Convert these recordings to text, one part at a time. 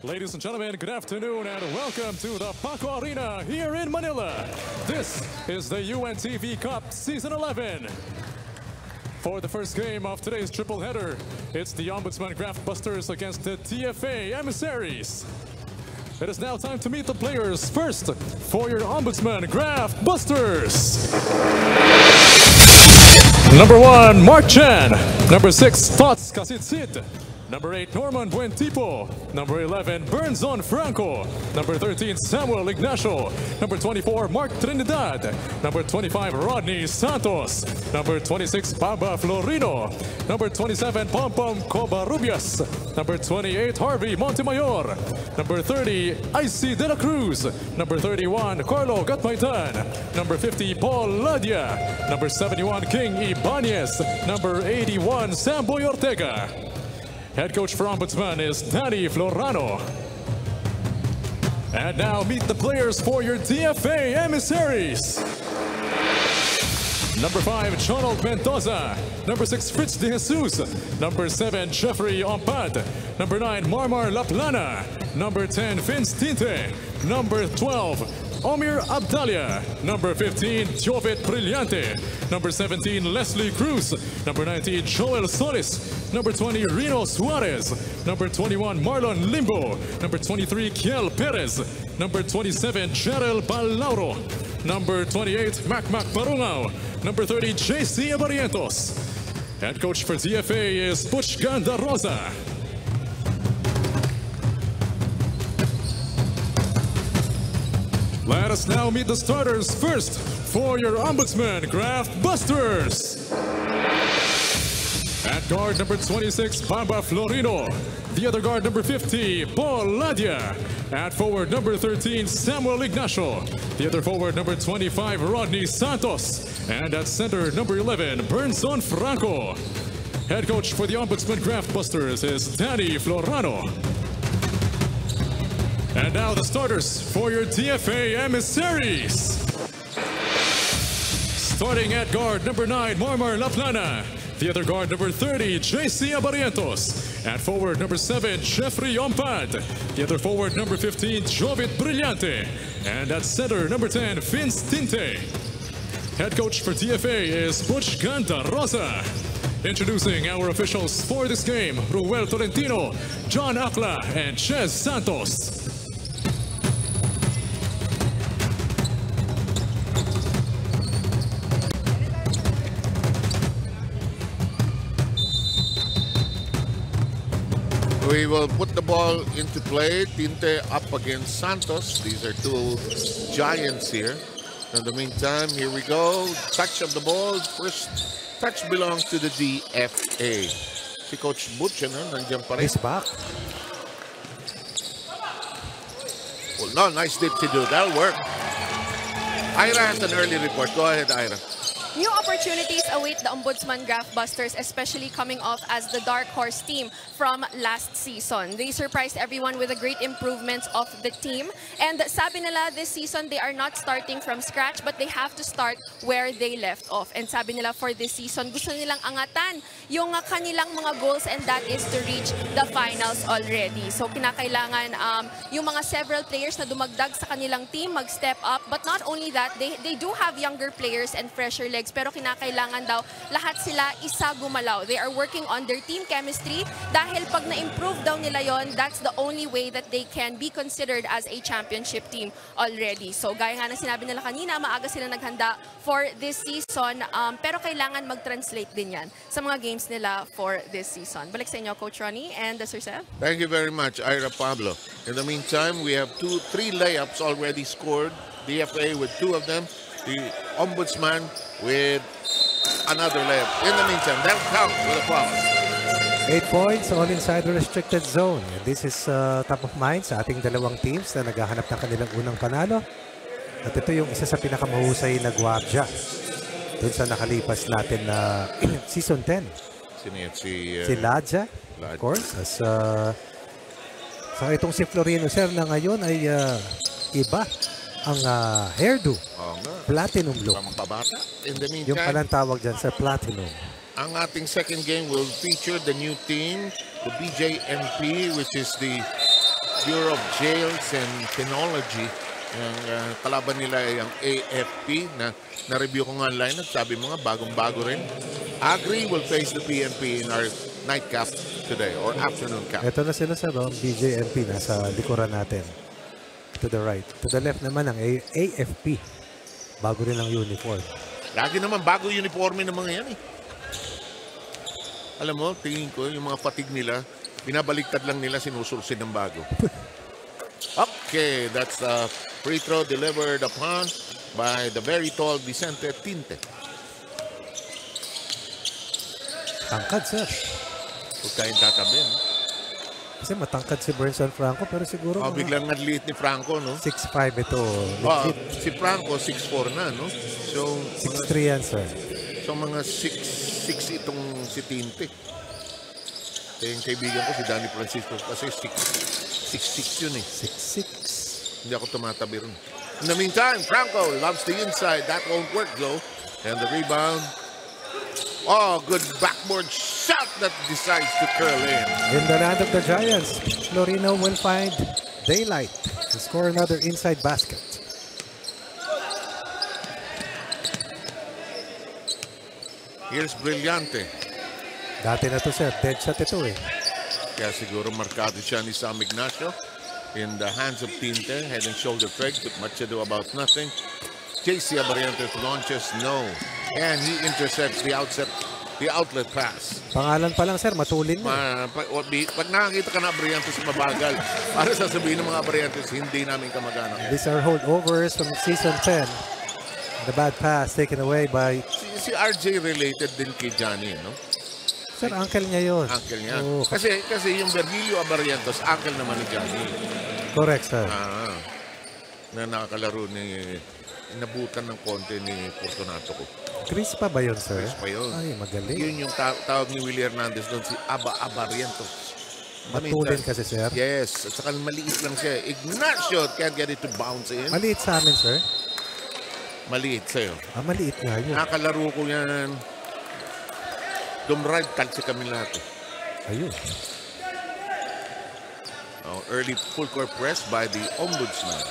Ladies and gentlemen, good afternoon and welcome to the Paco Arena here in Manila. This is the UNTV Cup Season 11. For the first game of today's triple header, it's the Ombudsman Graftbusters against the DFA Emissaries. It is now time to meet the players. First, for your Ombudsman Graftbusters. Number 1, Mark Chan. Number 6, Tots Kasitsit. Number 8, Norman Buentipo. Number 11, Bernzon Franco. Number 13, Samuel Ignacio. Number 24, Mark Trinidad. Number 25, Rodney Santos. Number 26, Baba Florino. Number 27, Pompom Covarrubias. Number 28, Harvey Montemayor. Number 30, Icy De La Cruz. Number 31, Carlo Gatmaitan. Number 50, Paul Ladia. Number 71, King Ibanez. Number 81, Samboy Ortega. Head coach for Ombudsman is Danny Florano. And now meet the players for your DFA Emissaries. Number 5, Chonald Mendoza. Number 6, Fritz De Jesus. Number 7, Jeffrey Ompad. Number 9, Marmar Laplana. Number 10, Vince Tinte. Number 12, Omir Abdalia. Number 15, Jovet Brillante. Number 17, Leslie Cruz. Number 19, Joel Solis. Number 20, Rino Suarez. Number 21, Marlon Limbo. Number 23, Kiel Perez. Number 27, Cheryl Balauro. Number 28, Mac Parungao. Number 30, JC Abarientos. Head coach for DFA is Butch Ganda Rosa. Let us now meet the starters. First, for your Ombudsman Graftbusters. At guard number 26, Baba Florino. The other guard number 50, Paul Ladia. At forward number 13, Samuel Ignacio. The other forward number 25, Rodney Santos. And at center number 11, Bernzon Franco. Head coach for the Ombudsman Graftbusters is Danny Florano. And now the starters for your DFA Emissaries. Starting at guard number 9, Marmar Laplana. The other guard number 30, JC Abarientos. At forward number 7, Jeffrey Ompad. The other forward number 15, Jovet Brillante. And at center number 10, Vince Tinte. Head coach for DFA is Butch Ganda Rosa. Introducing our officials for this game, Ruel Tolentino, John Akla, and Ches Santos. We will put the ball into play. Tinte up against Santos. These are two giants here. In the meantime, here we go. Touch of the ball. First touch belongs to the DFA. Si Coach Butch, nandiyan pa rin. He's back. Well, no, nice dip to do. That'll work. Ira has an early report. Go ahead, Ira. New opportunities await the Ombudsman Graftbusters, especially coming off as the dark horse team from last season. They surprised everyone with the great improvements of the team. And sabi nila, this season, they are not starting from scratch, but they have to start where they left off. And sabi nila, for this season, gusto nilang angatan yung kanilang mga goals, and that is to reach the finals already. So kinakailangan yung mga several players na dumagdag sa kanilang team mag-step up. But not only that, they do have younger players and fresher legs, pero kinakailangan daw lahat sila isa gumalaw. They are working on their team chemistry dahil pag na-improve daw nila yon, that's the only way that they can be considered as a championship team already. So gaya nga na sinabi nila kanina, maaga sila naghanda for this season, pero kailangan mag-translate din yan sa mga games nila for this season. Balik sa inyo, Coach Ronnie and Sir Seth. Thank you very much, Ira Pablo. In the meantime, we have 3 layups already scored. DFA with 2 of them. The Ombudsman with another layup. In the meantime, that'll count with a profit. 8 points, all inside the restricted zone. And this is top of mind sa ating dalawang teams na naghahanap ng kanilang unang panalo. At ito yung isa sa pinakamahusay na gwardya doon sa nakalipas natin na Season 10. Sino yan? Si Ladja, of course. Sa itong si Florino, sir, na ngayon ay iba ang hairdo. Platinum look. In the meantime, yung palang tawag dyan sa platinum. Ang ating second game will feature the new team, the BJMP, which is the Bureau of Jails and Penology. Ang kalaban nila ay ang AFP na na-review ko nga online at sabi mo nga bagong-bago rin. Agri will face the BMP in our night cap today or afternoon cap. Ito na sila sa BJMP nasa likuran natin. To the right. To the left naman ang AFP. Bago rin ang uniform. Lagi naman bago uniforme ng mga yan eh. Alam mo, tingin ko yung mga fatigue nila, binabaliktad lang nila, sinusulsid ng bago. Okay, that's a free throw delivered upon by the very tall Vicente Tinte. Tangkad, sir. Huwag tayong tatabi, no? Kasi matangkad si Bernson Franco, pero siguro biglang nag-lead ni Franco, no? 6'5" ito. Si Franco, 6'4" na, no? So, 6'3" yan, sir. So, mga 6'6" itong si Tinte. Yung kaibigan ko, si Danny Francisco, kasi 6'6" yun eh. 6'6". Hindi ako tumatabi rin. In the meantime, Franco loves the inside. That won't work though. And the rebound. Oh, good backboard shot that decides to curl in. In the land of the Giants, Florino will find daylight to score another inside basket. Here's Brillante. Dati na to, sir. Dead shot ito eh. Kaya siguro markado siya ni Sam Ignacio. In the hands of Tinte, head and shoulder fake, but much ado about nothing. JC Abarientos launches no. And he intercepts the outlet pass. Pangalan pa lang, sir, matulin mo. Pag nakakita ka na Abarientos mabagal, para sasabihin ng mga Abarientos, hindi namin kamag-anak. These are holdovers from season 10. The bad pass taken away by... Si RJ related din kay Johnny, no? Sir, uncle niya yun. Uncle niya. Oh, kasi yung Virgilio Abarientos, uncle naman ni Johnny. Correct, sir. Na nakakalaro ni inabutan ng konti ni Fortunato ko. Chris pa ba yun, sir? Chris pa yun. Ay, magaling. Yun yung tawag ni Willie Hernandez doon, si Abarientos. Matulin kasi, sir. Yes. At saka maliit lang siya. Ignacio can't get it to bounce in. Maliit sa amin, sir. Maliit sa'yo. Maliit nga yun. Nakakalaro ko yan. Dumride, talsi kami lahat. Ayun. Early full court press by the Ombudsman.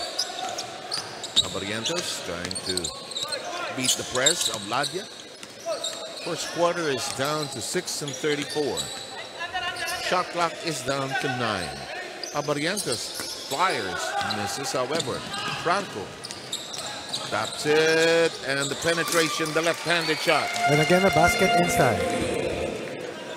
Abarientos trying to beat the press of Ladia. First quarter is down to 6:34. Shot clock is down to 9. Abarientos fires, misses however. Franco taps it, and the penetration, the left-handed shot. And again, a basket inside.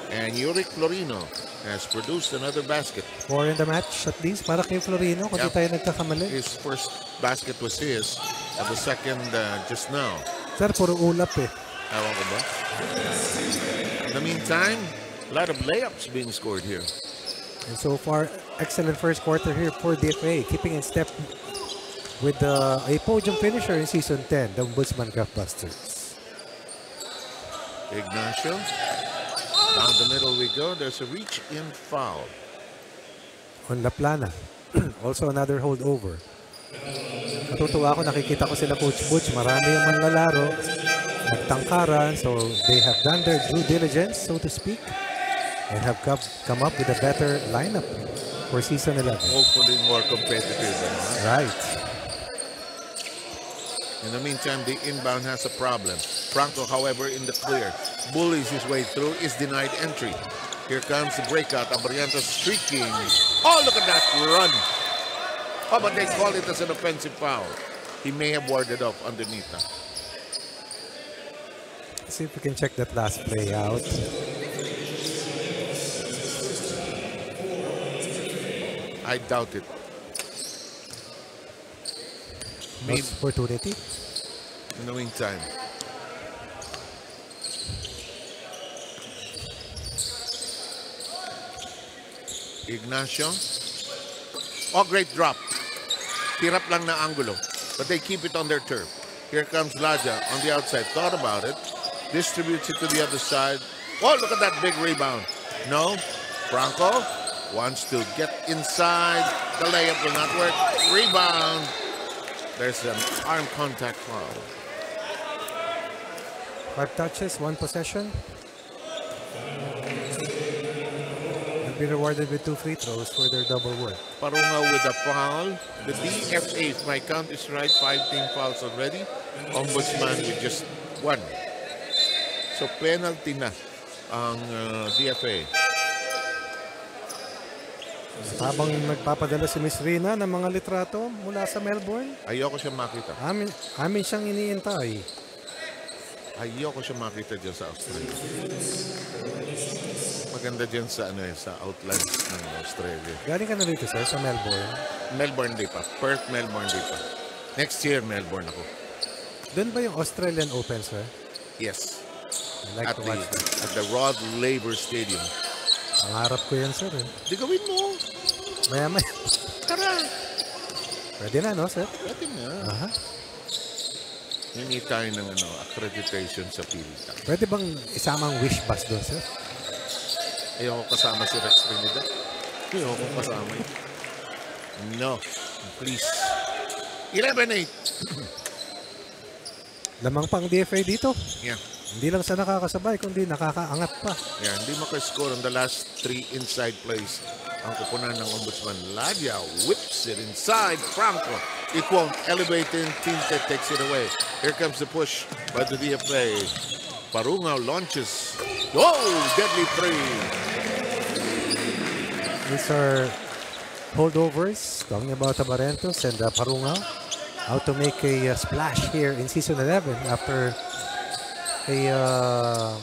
And Yurick Florino has produced another basket. 4 in the match at least para kay Florino kung di tayo nagkakamali. His first basket was his, and the second just now. Sir, puro ulap eh. Ewan ko ba? In the meantime, a lot of layups being scored here. And so far, excellent first quarter here for DFA, keeping in step with a podium finisher in Season 10, the Ombudsman Graftbusters. Ignacio. Down the middle we go. There's a reach-in foul. On La Plana. Also another holdover. Natutuwa ako, nakikita ko sila Coach Butch. Marami yung manlalaro. Nagtangkaran. So they have done their due diligence, so to speak. And have come up with a better lineup for Season 11. Hopefully more competitive. Right. In the meantime, the inbound has a problem. Franco, however, in the clear, bullies his way through, is denied entry. Here comes the breakout. Abarientos streaking. Oh, look at that run. Oh, but they call it as an offensive foul. He may have warded off underneath that. Let's see if we can check that last play out. I doubt it. Missed opportunity. In the meantime. Ignacio. Oh, great drop. Tirap lang na angulo. But they keep it on their turf. Here comes Laja on the outside. Thought about it. Distributes it to the other side. Oh, look at that big rebound. No. Franco wants to get inside. The layup will not work. Rebound. There's an arm contact foul. 5 touches, 1 possession. be rewarded with 2 free throws for their double work. Parungaw with a foul. The DFA, if my count is right, 5 team fouls already. Ombudsman with just 1. So penalty na ang DFA. Habang nagpapadala si Miss Rina ng mga litrato mula sa Melbourne, Ayoko siya makita. amin siyang iniintay. Ayoko siya makita dyan sa Australia. Maganda dyan sa, sa outlands ng Australia. Galing ka na dito, sir, sa Melbourne. Melbourne di pa. Perth, Melbourne di pa. Next year, Melbourne ako. Doon ba yung Australian Open, sir? Yes. I like to watch that. At the Rod Laver Stadium. Pangarap ko yan, sir. Di gawin mo. Maya-maya. Tara. Pwede na, no, sir? Pwede na. Aha. Hingi tayo ng accreditation sa PILTA. Pwede bang isamang wish bus doon, sir? Ayoko kasama si Rex Trinidad. Ayoko kasama yun. No. Please. 11-8. Lamang pang DFA dito. Yeah. Hindi lang sa nakakasabay, kundi nakakaangat pa. Yeah, hindi makascore on the last 3 inside plays. Ang kupunan ng Ombudsman. Ladia whips it inside. Franco. It won't elevate in. Tinte takes it away. Here comes the push by the DFA. Parungaw launches. Oh, deadly 3. These are holdovers. Talking about Tabarentos and Parungaw. How to make a splash here in Season 11 after a,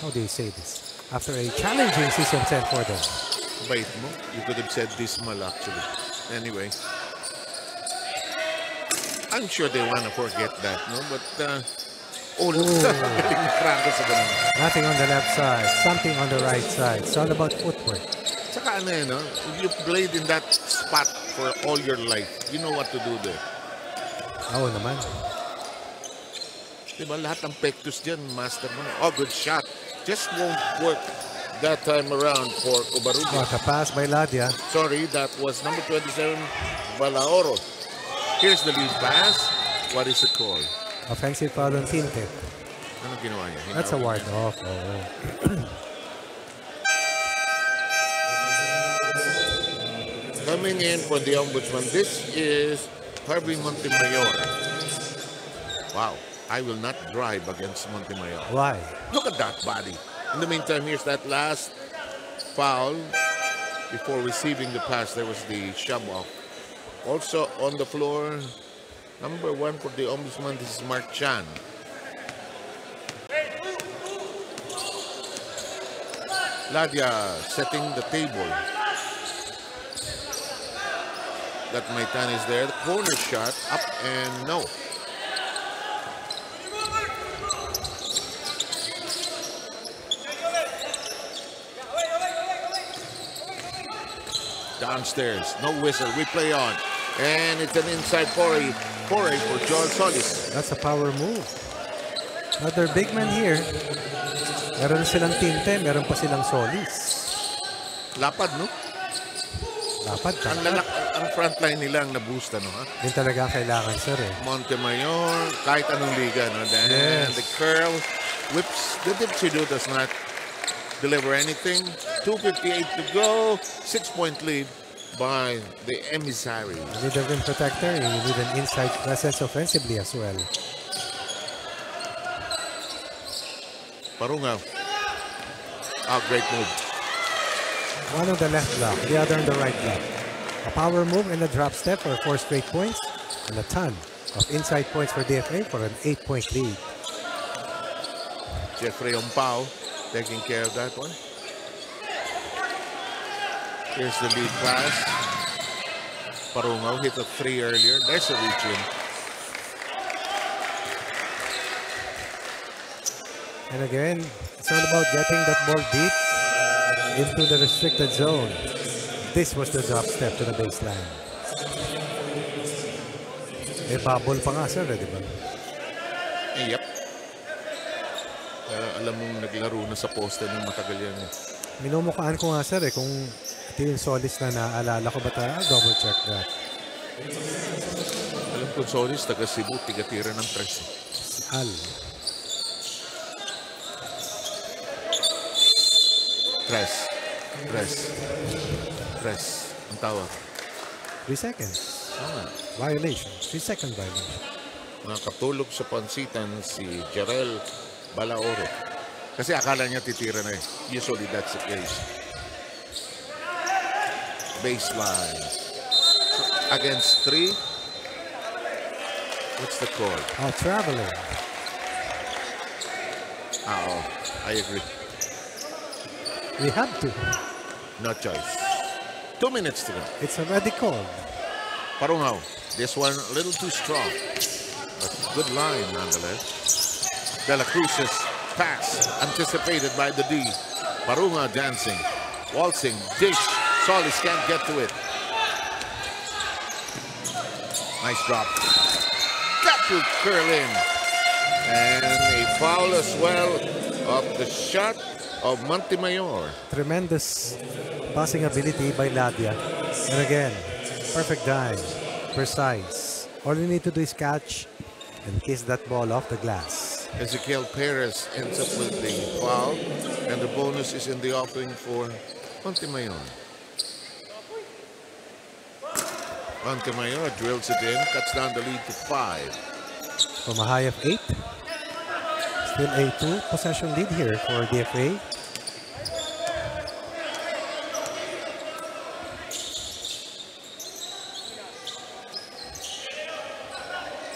how do you say this? After a challenging Season 10 for them. Bait mo. You could have said dismal actually. Anyway. I'm sure they want to forget that, no? But, Nothing on the left side, something on the right side. It's all about footwork. Saka ano no? If you played in that spot for all your life, you know what to do there. Oo naman. Diba lahat ng pectus dyan, master mo. Oh, good shot. Just won't work that time around for Ubarugi. What a pass by Ladia. Sorry, that was number 27, Balaoro. Here's the lead pass. What is the call? Offensive foul on Tinte. Ano ginawa niya? That's a ward off. Coming in for the Ombudsman, this is Harvey Montemayor. Wow, I will not drive against Montemayor. Why? Look at that body. In the meantime, here's that last foul. Before receiving the pass, there was the shove off. Also on the floor, number 1 for the Ombudsman, this is Mark Chan. Ladia setting the table. That Maitan is there. The corner shot up and no. Downstairs, no whistle, replay on. And it's an inside foray for Joel Solis. That's a power move. Another big man here. Meron silang Tinte, meron pa silang Solis. Lapad, no? Lapad ka. Ang front line nila ang na-boost, ano, ha? Yun talaga ang kailangan, sir, eh. Montemayor, kahit anong liga, no? Then Yes. the curl whips. The Dipsido does not deliver anything. 2:58 to go. 6-point lead by the Emissaries. You need a rim protector. You need an inside presence offensively as well. Parungaw. Oh, great move. One on the left block, the other on the right block. A power move and a drop step for 4 straight points, and a ton of inside points for DFA for an 8-point lead. Jeffrey Ompao taking care of that one. Here's the lead pass. Parungaw hit a 3 earlier. There's a reach in. And again, it's all about getting that ball deep into the restricted zone. This was the drop step to the baseline. Eh, bubble pa nga, sir, di ba? Yep. Alam mong naglaro na sa poste ng matagal yan. Minumukhaan ko nga, sir, eh, kung ito yung Solis na naalala ko ba tayo? Double check that. Alam ko, Solis, taga Cebu, tigatira ng 3. Al. Press. Ang tawag. 3 seconds. Violation. 3-second violation. Nakatulog sa pansitan si Jarel Balaoro. Kasi akala niya titira na eh. Usually that's the case. Baseline. Against 3. What's the call? Oh, traveler. Oh, I agree. We have to. No choice. 2 minutes to go. It's already called. Parungaw. This one a little too strong. But good line nonetheless. De La Cruz's pass anticipated by the D. Parungaw dancing. Waltzing. Dish. Solis can't get to it. Nice drop. Got to curl in. And a foul as well of the shot of Montemayor. Tremendous passing ability by Ladia. And again, perfect dive. Precise. All you need to do is catch and kiss that ball off the glass. Ezequiel Perez ends up with the foul. And the bonus is in the offering for Montemayor. Montemayor drills it in, cuts down the lead to 5. From a high of 8. Still a 2-possession lead here for DFA.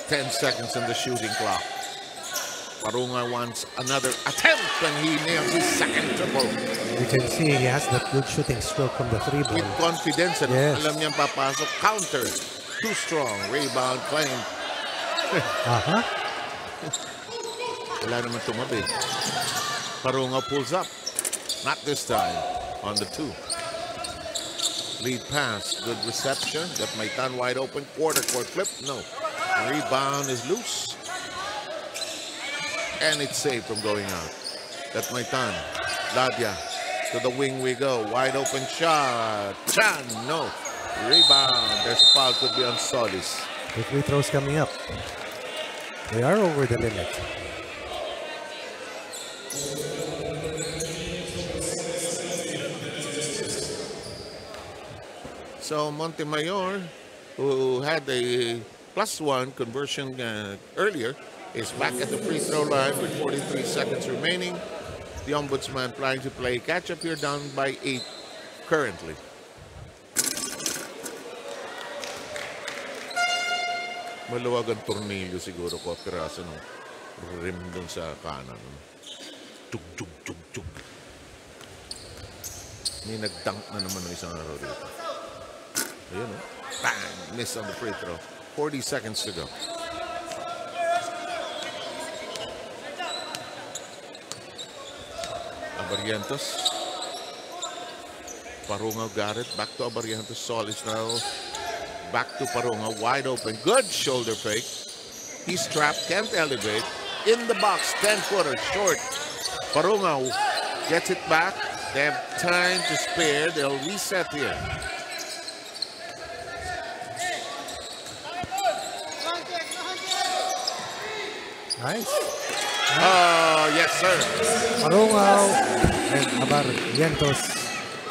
Ten seconds in the shooting clock. Parungaw wants another attempt and he nails his second triple. You can see he has that good shooting stroke from the 3 ball. With confidence and Yes. alam niyang papasok. Counter. Too strong. Rebound claim. Wala naman tumabi. Parungaw pulls up. Not this time. On the 2. Lead pass. Good reception. Got Maitan wide open. Quarter court flip. No. Rebound is loose. And it's safe from going out. That's Maitan. Ladia. To the wing we go. Wide open shot. Chan. No. Rebound. There's a foul. Could be on Solis. The free throws coming up. They are over the limit. So Montemayor, who had a +1 conversion earlier, is back at the free throw line with 43 seconds remaining. The Ombudsman trying to play catch up here, down by 8 currently. Maluwag ang tornilyo siguro ko, piraso ng rim dun sa kanan. Tug, tug, tug, tug. May nag-dunk na naman ng isang araw dito. Ayun, oh. Bang! Miss on the free throw. 40 seconds to go. Abarientos. Parungaw got it. Back to Abarientos. Solis now. Back to Parungaw. Wide open. Good shoulder fake. He's trapped. Can't elevate. In the box. 10-footer. Short. Parungaw gets it back. They have time to spare. They'll reset here. Nice. Oh, yes, sir. Parungaw and Abarientos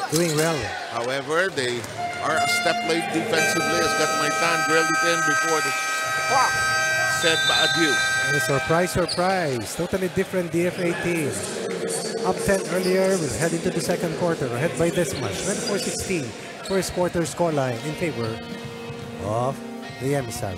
doing well. However, they are a step late defensively as Maitan drilled it in before the clock said adieu. And a surprise, surprise. Totally different DFA team. Up 10 earlier, we'll head into the second quarter. Ahead by this much. 24-16. First quarter scoreline in favor of the Emissaries.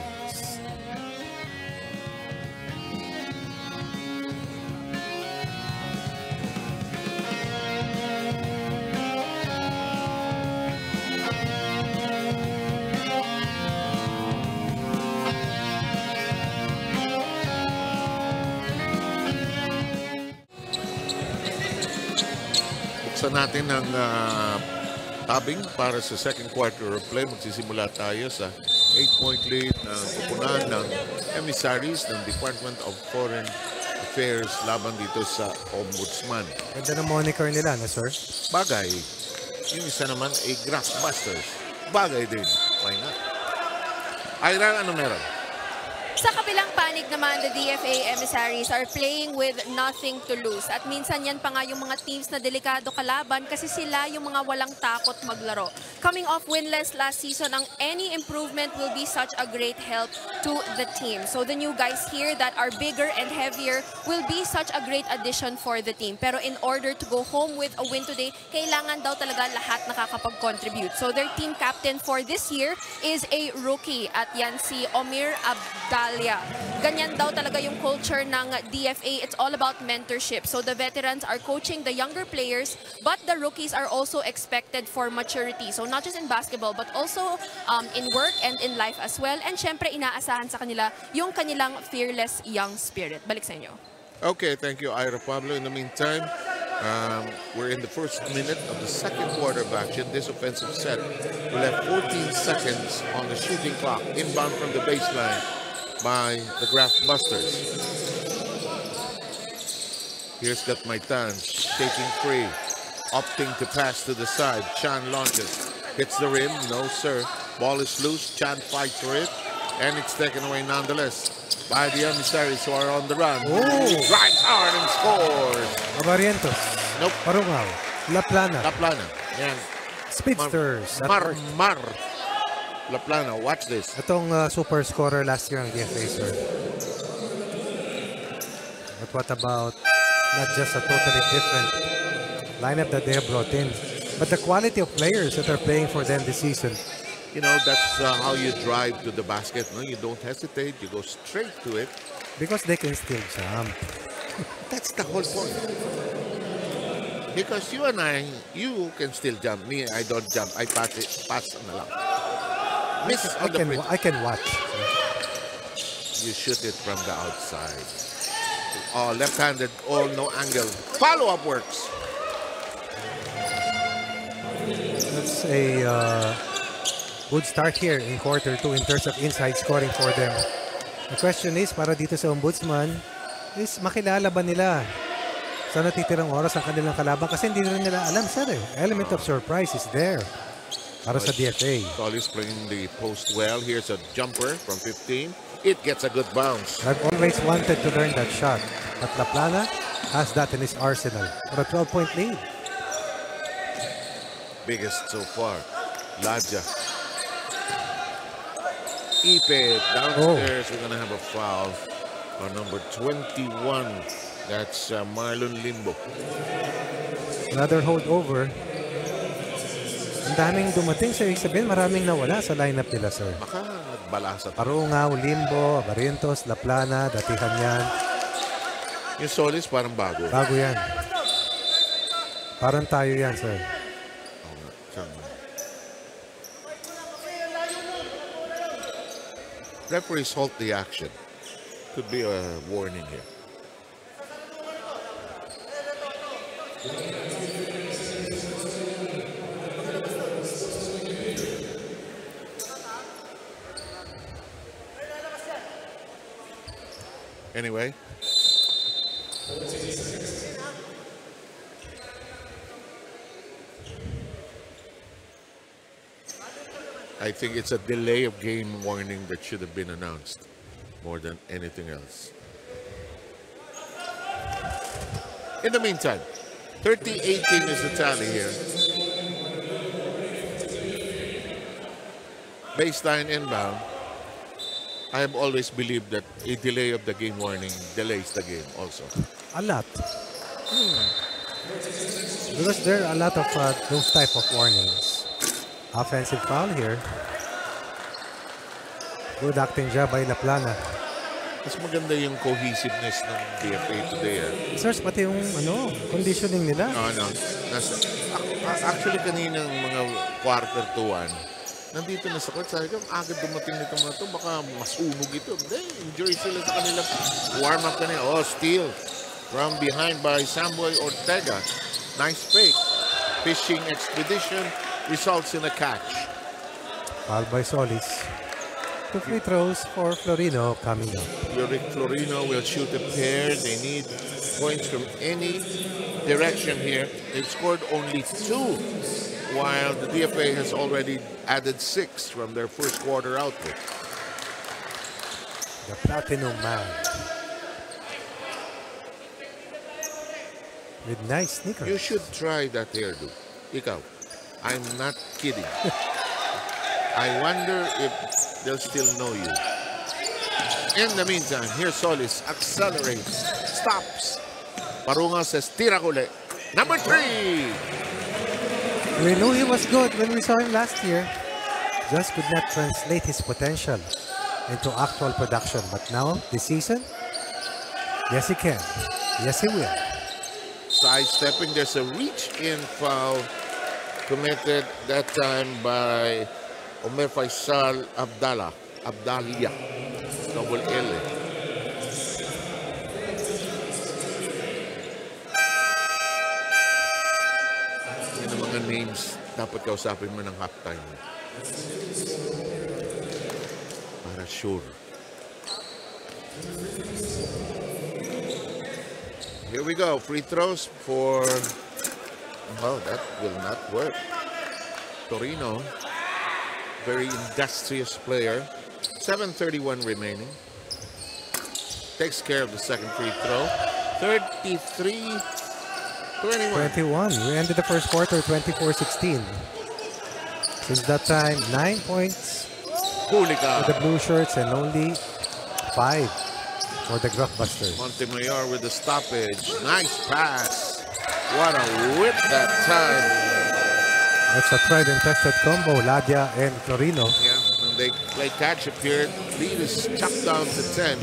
Buksan natin ang tabing para sa second quarter of play. Magsisimula tayo sa 8-point lead na kupunan ng Emissaries ng Department of Foreign Affairs laban dito sa Ombudsman. Ganda ng moniker nila, na sir? Bagay. Yung isa naman ay Graftbusters. Bagay din. Why not? Iran, ano meron? Sa kabilang panig naman, the DFA Emissaries are playing with nothing to lose. At minsan yan pa nga yung mga teams na delikado kalaban kasi sila yung mga walang takot maglaro. Coming off winless last season, ang any improvement will be such a great help to the team. So the new guys here that are bigger and heavier will be such a great addition for the team. Pero in order to go home with a win today, kailangan daw talaga lahat nakakapag-contribute. So their team captain for this year is a rookie at yan si Omir Abdalia. Ganyan daw talaga yung culture ng DFA. It's all about mentorship. So the veterans are coaching the younger players, but the rookies are also expected for maturity. So not just in basketball, but also in work and in life as well. And syempre, inaasahan sa kanila yung kanilang fearless young spirit. Balik sa inyo. Okay, thank you, Ira Pablo. In the meantime, we're in the first minute of the second quarter of action. This offensive set will have 14 seconds on the shooting clock. Inbound from the baseline by the Graftbusters. Here's Got My Tan, taking free, opting to pass to the side. Chan launches, hits the rim, no sir. Ball is loose, Chan fights for it, and it's taken away nonetheless by the Emissaries who are on the run. Drives hard and scores. Abarientos. Nope. Parungaw. La Plana. La Plana. Yan. Speedsters. Mar. La Plana, watch this. Itong super scorer last year ng DFA, sir. But what about not just a totally different lineup that they have brought in, but the quality of players that are playing for them this season. You know, that's how you drive to the basket. No, you don't hesitate. You go straight to it. Because they can still jump. That's the whole point. Because you and I, you can still jump. Me, I don't jump. I pass it. Pass na lang. Miss on the free. I can watch. You shoot it from the outside. Oh, left-handed. Oh, no angle. Follow-up works. That's a good start here in quarter 2 in terms of inside scoring for them. The question is, para dito sa Ombudsman, is makilala ba nila sa natitirang oras ang kanilang kalaban? Kasi hindi rin nila alam, sir. Element of surprise is there para sa DFA. Solis playing the post well. Here's a jumper from 15. It gets a good bounce. I've always wanted to learn that shot. But La Plana has that in his arsenal for a 12-point lead. Biggest so far. Ladja. Ipe downstairs. We're going to have a foul on number 21. That's Marlon Limbo. Another holdover. Ang daming dumating, sir. Sabihin, maraming nawala sa lineup nila, sir. Baka nagbalasa. Parungaw, Limbo, Abarientos, La Plana, datihan yan. Yung Solis parang bago. Bago yan. Parang tayo yan, sir. Referees halt the action. Could be a warning here. Anyway. I think it's a delay of game warning that should have been announced more than anything else. In the meantime, 30-18 is the tally here. Baseline inbound. I have always believed that a delay of the game warning delays the game also. A lot. Because there are a lot of those type of warnings. Offensive foul here. Good acting job by La Plana. Mas maganda yung cohesiveness ng DFA today. Sirs, pati yung conditioning nila. Actually, kaninang mga quarter to 1, nandito na sa court. Sabi ko, agad dumating nito mga ito. Baka masunog ito. Hindi, enjoy sila sa kanila. Warm up kanina. Oh, steal from behind by Samboy Ortega. Nice fake. Fishing expedition results in a catch. Foul by Solis. 2 free throws for Florino coming up. Florino will shoot a pair. They need points from any direction here. They've scored only 2, while the DFA has already added 6 from their first quarter output. the Platinum Man. With nice sneakers. You should try that hairdo. Ikaw, I'm not kidding. I wonder if they'll still know you. In the meantime, here Solis accelerates, stops. Parunga says, tira kule. Number 3. We knew he was good when we saw him last year. Just could not translate his potential into actual production. But now, this season, yes he can. Yes he will. Sidestepping, there's a reach-in foul committed that time by Omer Faisal Abdalia. Double L. Yan ang mga names dapat kausapin mo ng halftime. Para sure. Here we go. Free throws for... Oh, that will not work. Torino, very industrious player. 7:31 remaining. Takes care of the second free throw. 33-21. 21. We ended the first quarter 24-16. Since that time, 9 points for the blue shirts and only 5 for the Graftbusters. Montemayor with the stoppage. Nice pass. What a whip that time. That's a tried and tested combo, Ladia and Torino. Yeah, when they play catch-up here, lead is chopped down to 10.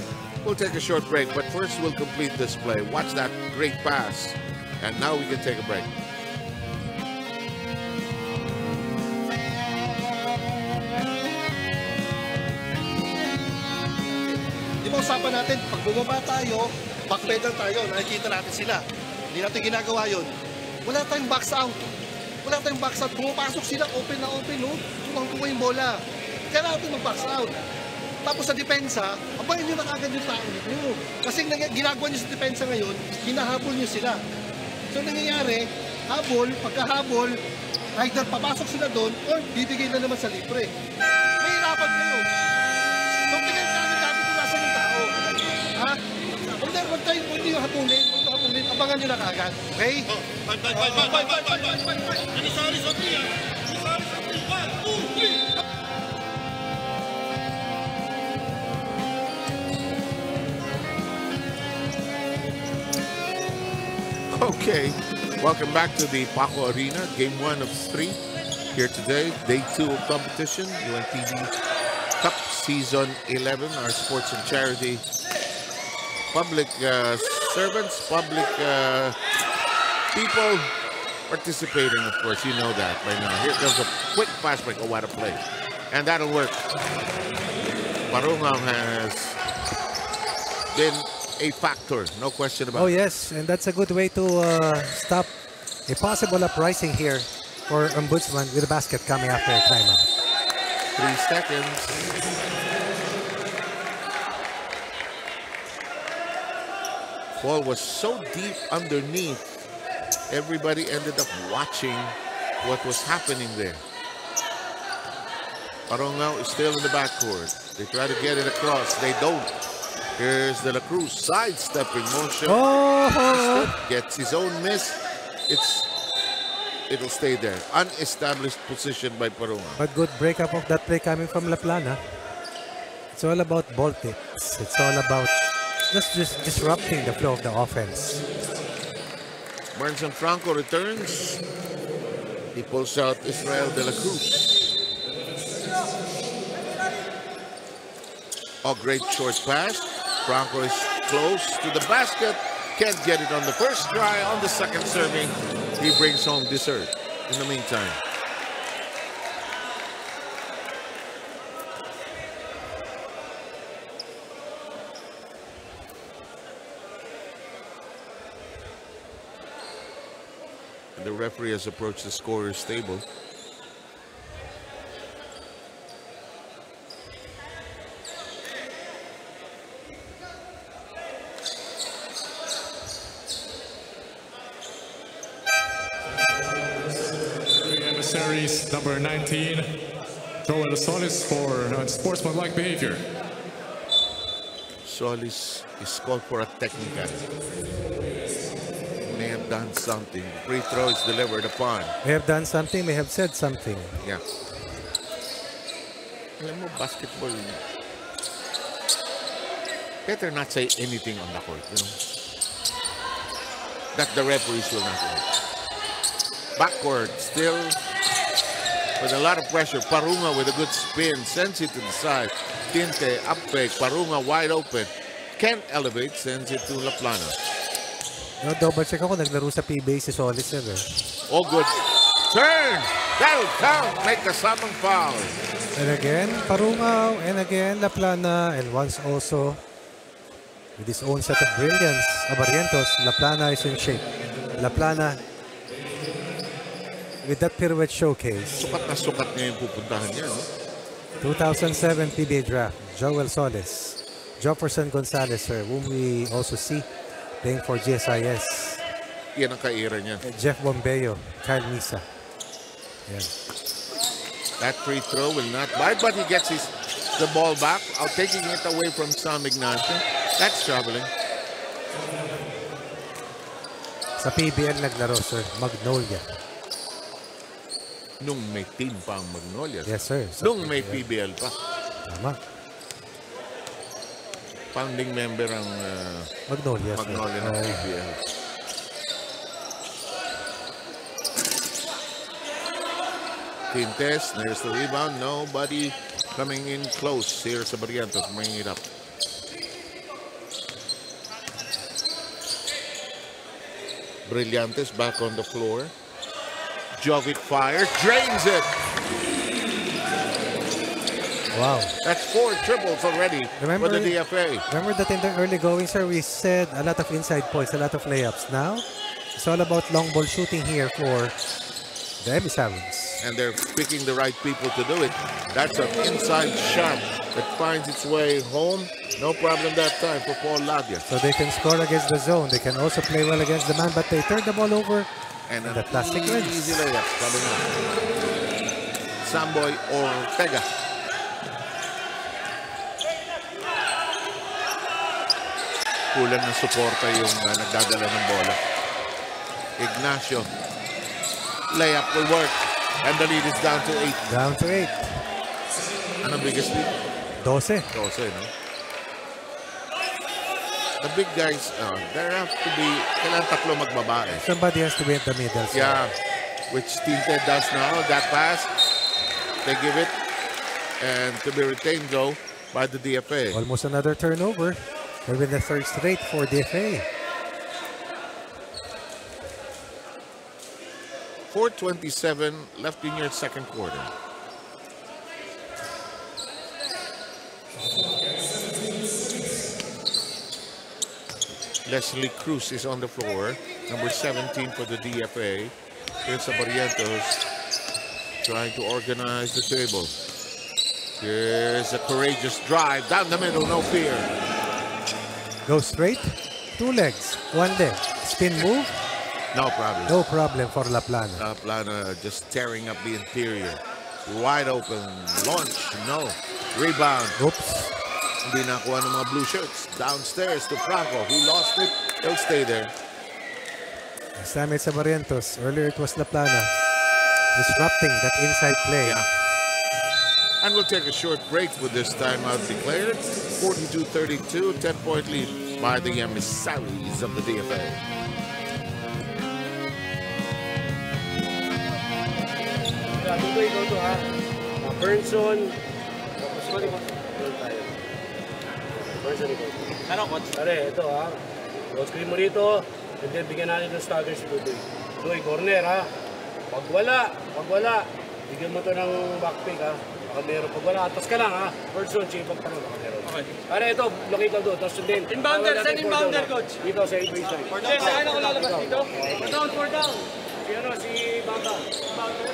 We'll take a short break, but first we'll complete this play. Watch that great pass. And now we can take a break. Di ba usapan natin, pag bumaba tayo, backpedal tayo, nakikita natin sila. Hindi natin ginagawa yun. Wala tayong box out. Wala tayong box out. Pumapasok sila, open na open, no? Kumang-kuma yung bola. Kaya natin mag-box out. Tapos sa depensa, abayan nyo na agad yung tao nyo. Kasi ginagawa nyo sa depensa ngayon, hinahabol nyo sila. So nangyayari, habol, pagkahabol, either papasok sila doon or bibigay na naman sa libre. Mahirapan kayo. So tingnan namin dati kung nasa yung tao. Ha? Huwag tayo, huwag nyo hapunin, abangan nyo na kagad. Okay? Emissaries on me, Emissaries on me, 1, 2, 3. Okay, welcome back to the Paco Arena, game 1 of 3 here today, day 2 of competition, UNTV Cup Season 11, our sports and charity public servants, public people participating, of course, you know that by now. Here comes a quick fast break. Oh, what a play. And that'll work. Parungaw has been a factor, no question about it. Oh yes, and that's a good way to stop a possible uprising here for Ombudsman with a basket coming after a timeout. 3 seconds. Ball was so deep underneath, everybody ended up watching what was happening there. Parungaw is still in the backcourt. They try to get it across. They don't. Here's De La Cruz sidestepping motion. Oh! Gets his own miss. It'll stay there. Unestablished position by Parungaw. But good breakup of that play coming from La Plana. It's all about ball tips. It's all about just disrupting the flow of the offense. Burns and Franco returns. He pulls out Israel De La Cruz. A great short pass. Franco is close to the basket. Can't get it on the first try. On the second serving, he brings home dessert in the meantime. And the referee has approached the scorer's table. Emissaries, number 19, throwing the Solis for unsportsmanlike behavior. Solis is called for a technical. May have done something. Free throw is delivered upon. May have done something, may have said something. Yeah. Alam mo, basketball, better not say anything on the court, you know. That the referees will not do. Backward, still with a lot of pressure. Parunga with a good spin, sends it to the side. Tinte, up fake, Parunga wide open. Can't elevate, sends it to La Plana. No, double check ako, naglaro sa PBA si Solis yun eh. All good. Turn! That'll count, make the samang foul. And again, Parungaw, and again, La Plana, and once also, with his own set of brilliance, Abarientos, La Plana is in shape. La Plana, with that pirouette showcase. Sukat na sukat niya yung pupuntahan niya, no? 2007 PBA draft, Joel Solis, Jefferson Gonzalez, sir, whom we also see playing for GSIS. Yan ang kaira niya. Jeff Bombeo, Kyle Misa. Yan. That free throw will not bite, but he gets the ball back, taking it away from Sam Ignacio. That's troubling. Sa PBL naglaro, sir, Magnolia. Nung may team pa ang Magnolia. Yes, sir. Nung may PBL pa. Tama. Founding member ang Magnolia, Magnolia ng PBL. Quintes, there's the rebound. Nobody coming in close here sa Barrientos, bringing it up. Brillantes back on the floor. Jovic fires, drains it. Wow. That's 4 triples already for the DFA. Remember that in the early going, sir, we said a lot of inside points, a lot of layups. Now, it's all about long ball shooting here for the Emissaries. And they're picking the right people to do it. That's an inside shot that finds its way home. No problem that time for Paul Ladia. So they can score against the zone. They can also play well against the man, but they turn the ball over. And the plastic wins. Easy layup coming up. Samboy Ortega. Kulang ng suporta yung nagdadala ng bola. Ignacio. Layup will work. And the lead is down to 8. Down to 8. Anong biggest lead? 12. 12, no? The big guys, there have to be, kailangan tatlo magbabae. Somebody has to be in the middle. So. Yeah, which Tinte does now. That pass, they give it, and to be retained though by the DFA. Almost another turnover. Maybe the third straight for DFA. 4:27 left in your second quarter. Leslie Cruz is on the floor, number 17 for the DFA. Here's Barrientos trying to organize the table. Here's a courageous drive down the middle, no fear. Go straight, 2 legs, 1 leg, spin move. No problem. No problem for La Plana. La Plana just tearing up the interior. Wide open, launch, no. Rebound. Oops. Hindi nakuha ng mga blue shirts. Downstairs to Franco. He lost it. He'll stay there. This time it's Barrientos. Earlier it was La Plana disrupting that inside play. Yeah. And we'll take a short break with this timeout declared. 42-32, 10-point lead by the Emissaries of the DFA. Tutoy ikaw to ha. Burnson. Tapos ko rin tayo. Burnson ikaw. Ano, coach? Pare, ito ha. Coach screen mo rito. And then bigyan natin ng stagger si Tutoy. Tutoy, corner ha. Pag wala, bigyan mo to ng backpick ha. Baka meron. Pag wala, atas ka lang ha. Burnson, shape up ka lang. Baka meron. Okay. Pare, ito, block ito doon. Tapos din. Inbounder, saan inbounder, coach? Dito sa baseline. Saan ako lalabas dito? 4 down. Si ano, si Bamba. Inbounder.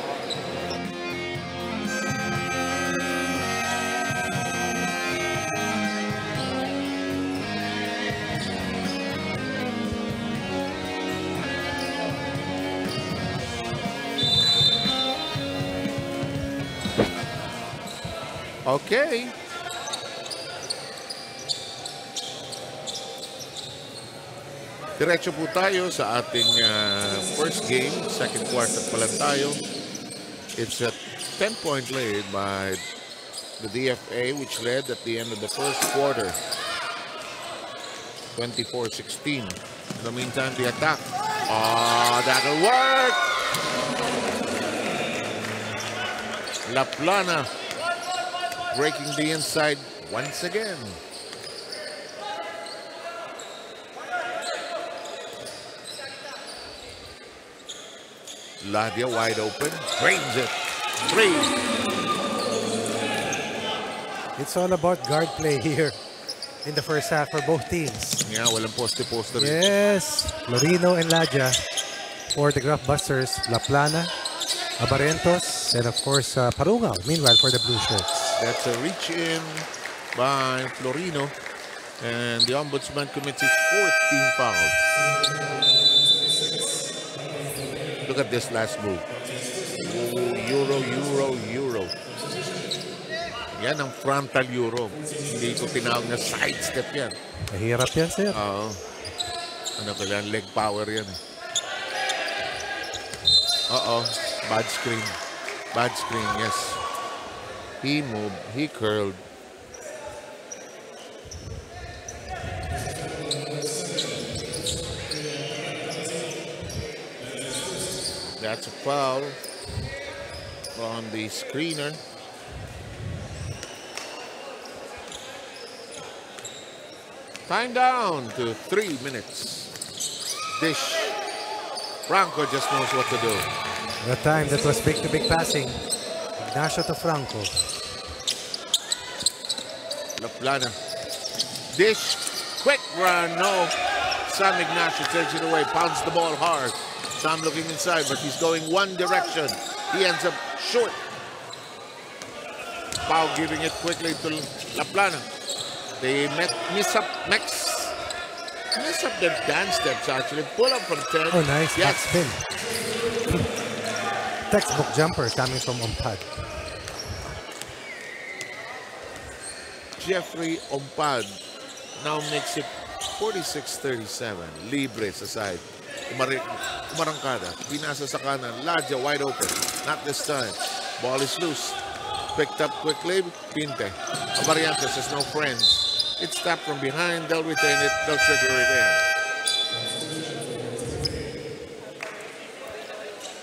Okay. Diretso po tayo sa ating first game. Second quarter pa lang tayo. It's a 10-point lead by the DFA, which led at the end of the first quarter. 24-16. In the meantime, the attack. That'll work! La Plana breaking the inside once again. Ladia wide open, drains it. 3. It's all about guard play here in the first half for both teams. Yeah, walang poste-poste rin. Yes, Florino and Ladia for the Graftbusters, La Plana, Abarentos, and of course Parungaw, meanwhile for the blue shirts. That's a reach in by Florino, and the Ombudsman commits his 4th team foul. Look at this last move. Euro. Yan ang frontal euro. Hindi ko tinawag na sidestep yan. Mahirap yan, sir. Oo. Ano ko yan? Leg power yan. Bad screen. Bad screen, yes. He moved. He curled. That's a foul on the screener. Time down to 3 minutes. Dish. Franco just knows what to do. The time that was big-to-big passing. Ignacio to Franco. La Plana. Dish. Quick run. No. Sam Ignacio takes it away. Pounds the ball hard. Sam looking inside, but he's going one direction. He ends up short. Pau giving it quickly to La Plana. They miss up their dance steps, actually. Pull up from 10. Oh, nice. Yes. Spin. Textbook jumper coming from Ompad. Jeffrey Ompad now makes it 46-37. Libre sa side. Umarangkada. Pinasa sa kanan. Ladia wide open. Not this time. Ball is loose. Picked up quickly. Pinte. Avariantes has no friends. It's tapped from behind. They'll retain it. They'll trigger it in.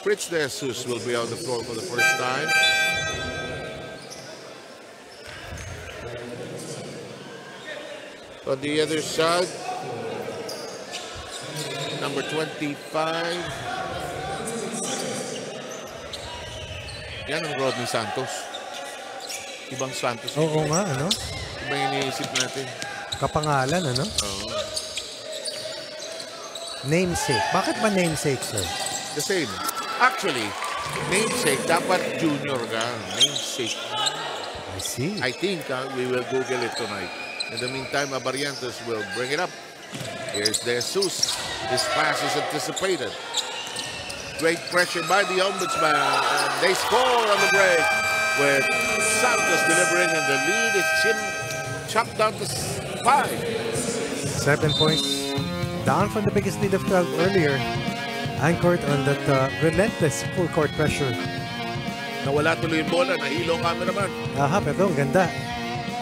Fritz De Jesus will be on the floor for the first time. On the other side, number 25. Yan ang Rodney Santos. Ibang Santos. Oo nga, ano? Iba yung iniisip natin. Kapangalan, ano? Oo. Namesake. Bakit ba namesake, sir? The same. Actually, namesake, dapat junior ka. Namesake. I see. I think we will Google it tonight. In the meantime, Abariantos will bring it up. Here's De Jesus. His pass is anticipated. Great pressure by the Ombudsman. And they score on the break with Santos delivering, and the lead is chopped down to 5. 7 points down from the biggest lead of 12 earlier. Anchored on that relentless full court pressure. Nawala tuloy yung bola. Nahilo ang cameraman. Aha, pero ang ganda.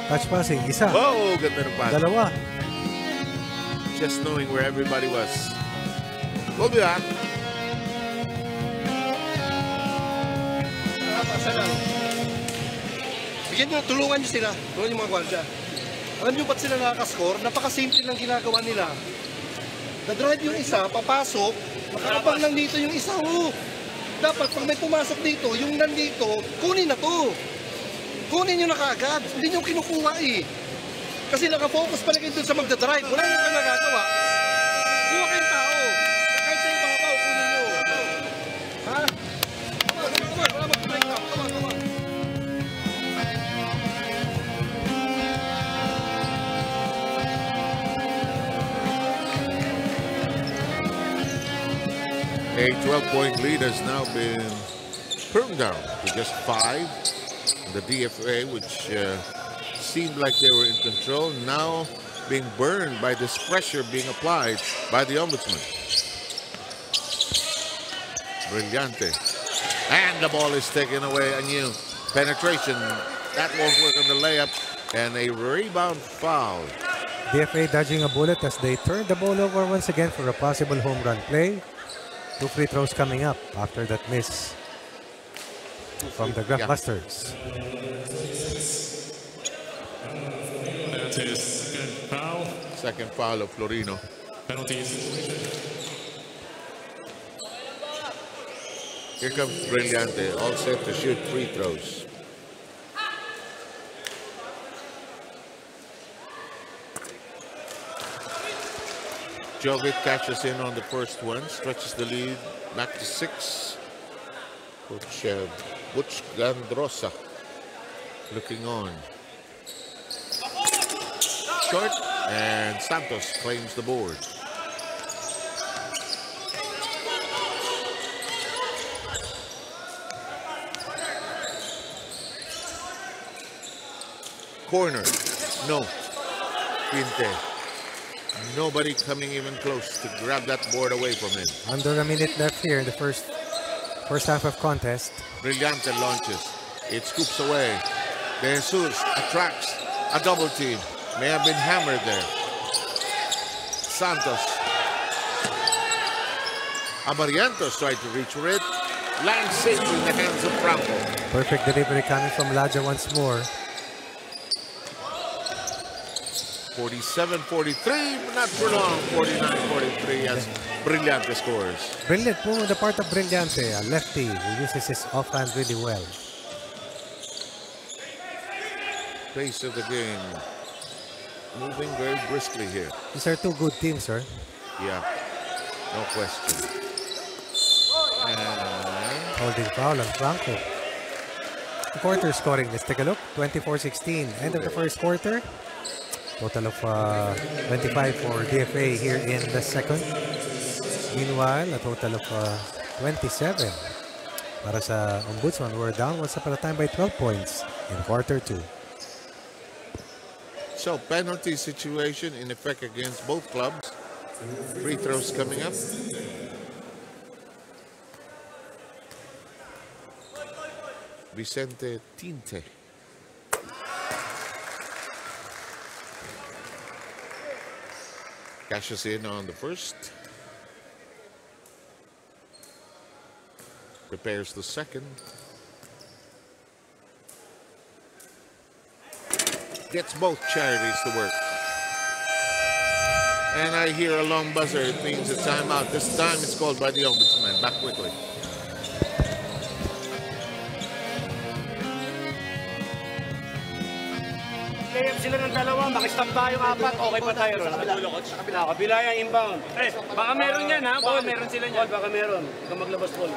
Touch passing. Isa. Oh, ganda ng pass. Dalawa. Just knowing where everybody was. We'll be back. Bigyan nyo, tulungan nyo sila. Tulungan yung mga gwalda. Alam nyo ba't sila nakaka-score? Napaka-simple lang ginagawa nila. Na-drive yung isa, papasok, makakapang lang dito yung isa. Oh. Dapat pag may pumasok dito, yung nandito, kunin na to. Kunin nyo na kaagad. Hindi nyo kinukuha eh. Kasi nakafocus pa na kayo sa magdadrive. Wala nyo pa nagagawa. Kuha kayong tao. Kahit sa ibang tao, kunin nyo. Ha? Come on. Wala mag-break up. Come on. A 12-point lead has now been turned down to just 5. The DFA, which seemed like they were in control, now being burned by this pressure being applied by the Ombudsman. Brillante. And the ball is taken away. A new penetration. That won't work on the layup. And a rebound foul. DFA dodging a bullet as they turn the ball over once again for a possible home run play. 2 free throws coming up after that miss from the Graftbusters. That is second foul. Second foul of Florino. Penalty situation. Here comes Brillante, all set to shoot free throws. Jovic cashes in on the first one, stretches the lead back to 6. Coach Butch Gandrosa looking on. Short, and Santos claims the board. Corner, no. Quinte. Nobody coming even close to grab that board away from him. Under a minute left here in the first half of contest. Brillante launches. It scoops away. De Jesus attracts a double team. May have been hammered there. Santos. Amarientos tried to reach for it. Lands safely in the hands of Franco. Perfect delivery coming from Laja once more. 47-43, but not for long. 49-43 as Brillante scores. Brilliant move on the part of Brillante, a lefty who uses his offhand really well. Pace of the game. Moving very briskly here. These are 2 good teams, sir. Yeah, no question. And Holding foul on Franco. The quarter scoring, let's take a look. 24-16, end of the first quarter. Total of 25 for DFA here in the second. Meanwhile, a total of 27 para sa Ombudsman. We're down once upon a time by 12 points in quarter 2. so penalty situation in effect against both clubs. Free throws coming up. Vicente Tinte. Cashes in on the first. Prepares the second. Gets both charities to work. And I hear a long buzzer. It means a timeout. This time it's called by the Ombudsman. Back quickly. Kaya sila ng dalawa, makistop tayo 4, okay pa tayo ron. Kabila yan, inbound. Baka meron yan ha, baka meron sila niyan. Baka meron, ikaw maglabas ball.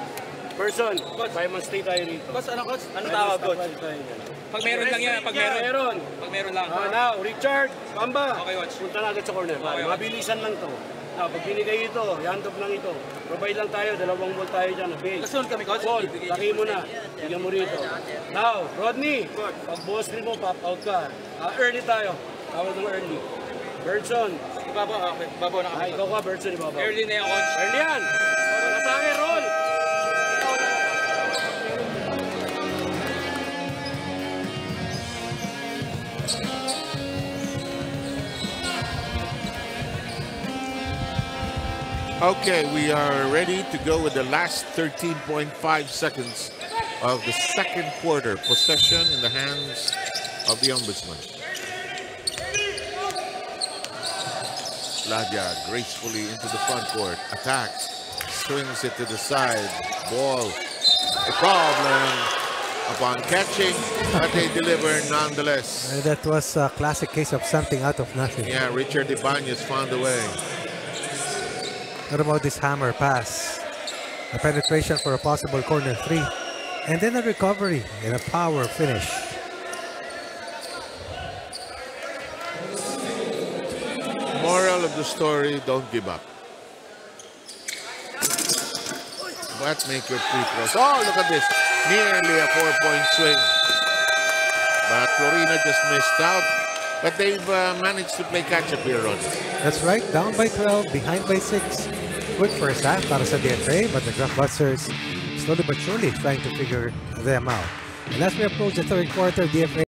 Person, 5 months stay tayo rito. Coach, ano coach? Ano tawag coach? Pag meron lang yan, pag meron. Pag meron lang. Now, Richard, Kamba. Okay, coach. Punta na agad sa corner. Mabilisan lang to. Pag binigay ito, yandop lang ito. Provide lang tayo, 2 ball tayo dyan. Kasunod kami coach. Ball, laki mo na. Bigyan mo rito. Now, Rodney, pag buwas rin mo, pop out ka. Early tayo. Tawag ng early. Birdson. Ibabaw na kami. Ikaw ka, Birdson, ibabaw. Early na yan coach. Early yan. Atake, roll. Okay, we are ready to go with the last 13.5 seconds of the second quarter. Possession in the hands of the Ombudsman. Ladia gracefully into the front court. Attacks. Swings it to the side. Ball. A problem upon catching, but they deliver nonetheless. That was a classic case of something out of nothing. Yeah, Richard Ibanez found a way. What about this hammer pass? A penetration for a possible corner 3. And then a recovery and a power finish. Moral of the story, don't give up. But make your free throws. Oh, look at this. Nearly a 4-point swing. But Florina just missed out. But they've managed to play catch-up here, Ron. That's right. Down by 12, behind by 6. Good first half para sa DFA, but the Graftbusters slowly but surely trying to figure them out. And as we approach the third quarter, DFA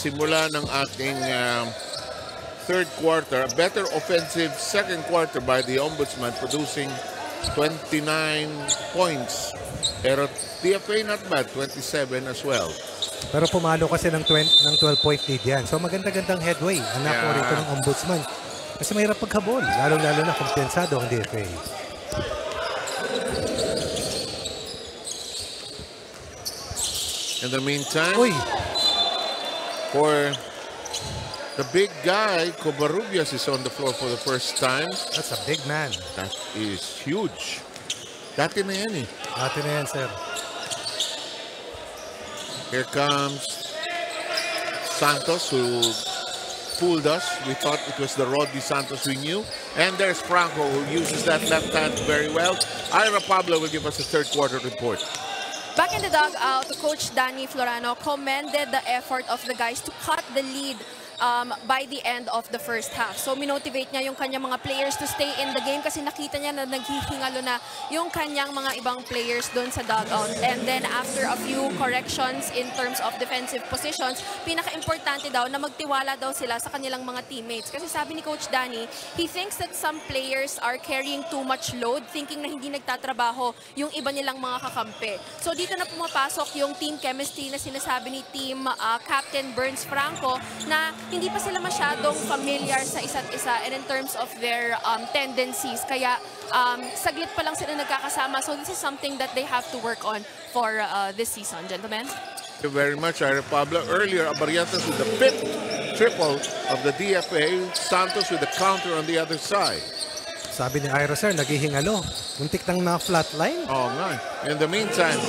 simula ng ating third quarter, a better offensive second quarter by the Ombudsman, producing 29 points. Pero DFA not bad, 27 as well. pero pumalo kasi ng 12-point lead yan. So maganda-gandang headway ang nakuha rito ng Ombudsman. Kasi mahirap paghabol, lalo-lalo na kumpensado ang DFA. In the meantime, Uy! for the big guy, Covarrubias is on the floor for the first time. That's a big man. That is huge. Dati na yan eh. Dati na yan, sir. Here comes Santos, who fooled us. We thought it was the Rodney Santos we knew. And there's Franco, who uses that left hand very well. Ira Pablo will give us a third quarter report. Back in the dugout, Coach Danny Florano commended the effort of the guys to cut the lead by the end of the first half. So, minotivate niya yung kanyang mga players to stay in the game kasi nakita niya na naghihingalo na yung kanyang mga ibang players doon sa dugout. And then, after a few corrections in terms of defensive positions, pinaka-importante daw na magtiwala daw sila sa kanilang mga teammates. Kasi sabi ni Coach Danny, he thinks that some players are carrying too much load, thinking na hindi nagtatrabaho yung iba nilang mga kakampi. So, dito na pumapasok yung team chemistry na sinasabi ni team Captain Burns Franco na hindi pa sila masyadong familiar sa isa't isa and in terms of their tendencies. Kaya saglit pa lang sila nagkakasama. So this is something that they have to work on for this season, gentlemen. Thank you very much, Ira Pablo. Earlier, Abarientos with the fifth triple of the DFA. Santos with the counter on the other side. Sabi ni Ira, sir, naghihingalo. Muntik nang na-flatline. Oh, no. In the meantime,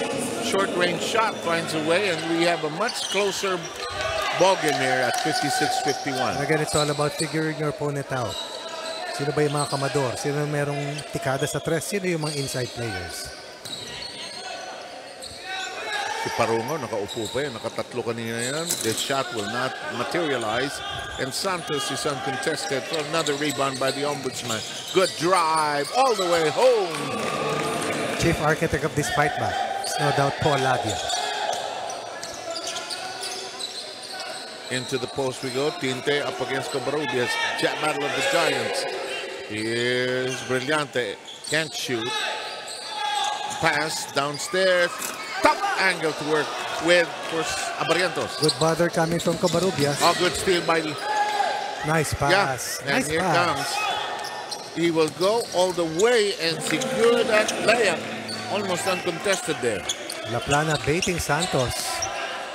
short-range shot finds a way and we have a much closer ballgame here at 56-51. Again, it's all about figuring your opponent out. Sino ba yung mga kamador? Sino merong tikada sa tres? Sino yung mga inside players? Si Parungo, nakaupo pa yan. Nakatatlo kanina yan. This shot will not materialize. And Santos is uncontested for another rebound by the Ombudsman. Good drive all the way home. Chief architect of this fight back. It's no doubt Paul Ladia. Into the post we go. Tinte up against Covarrubias. Jet battle of the Giants. Here's Brillante. Can't shoot. Pass downstairs. Top angle to work with for Abarientos. Good bother coming from Covarrubias. Oh, good steal by... Nice pass. Yeah, and nice here pass. comes. He will go all the way and secure that layup. Almost uncontested there. La Plana baiting Santos.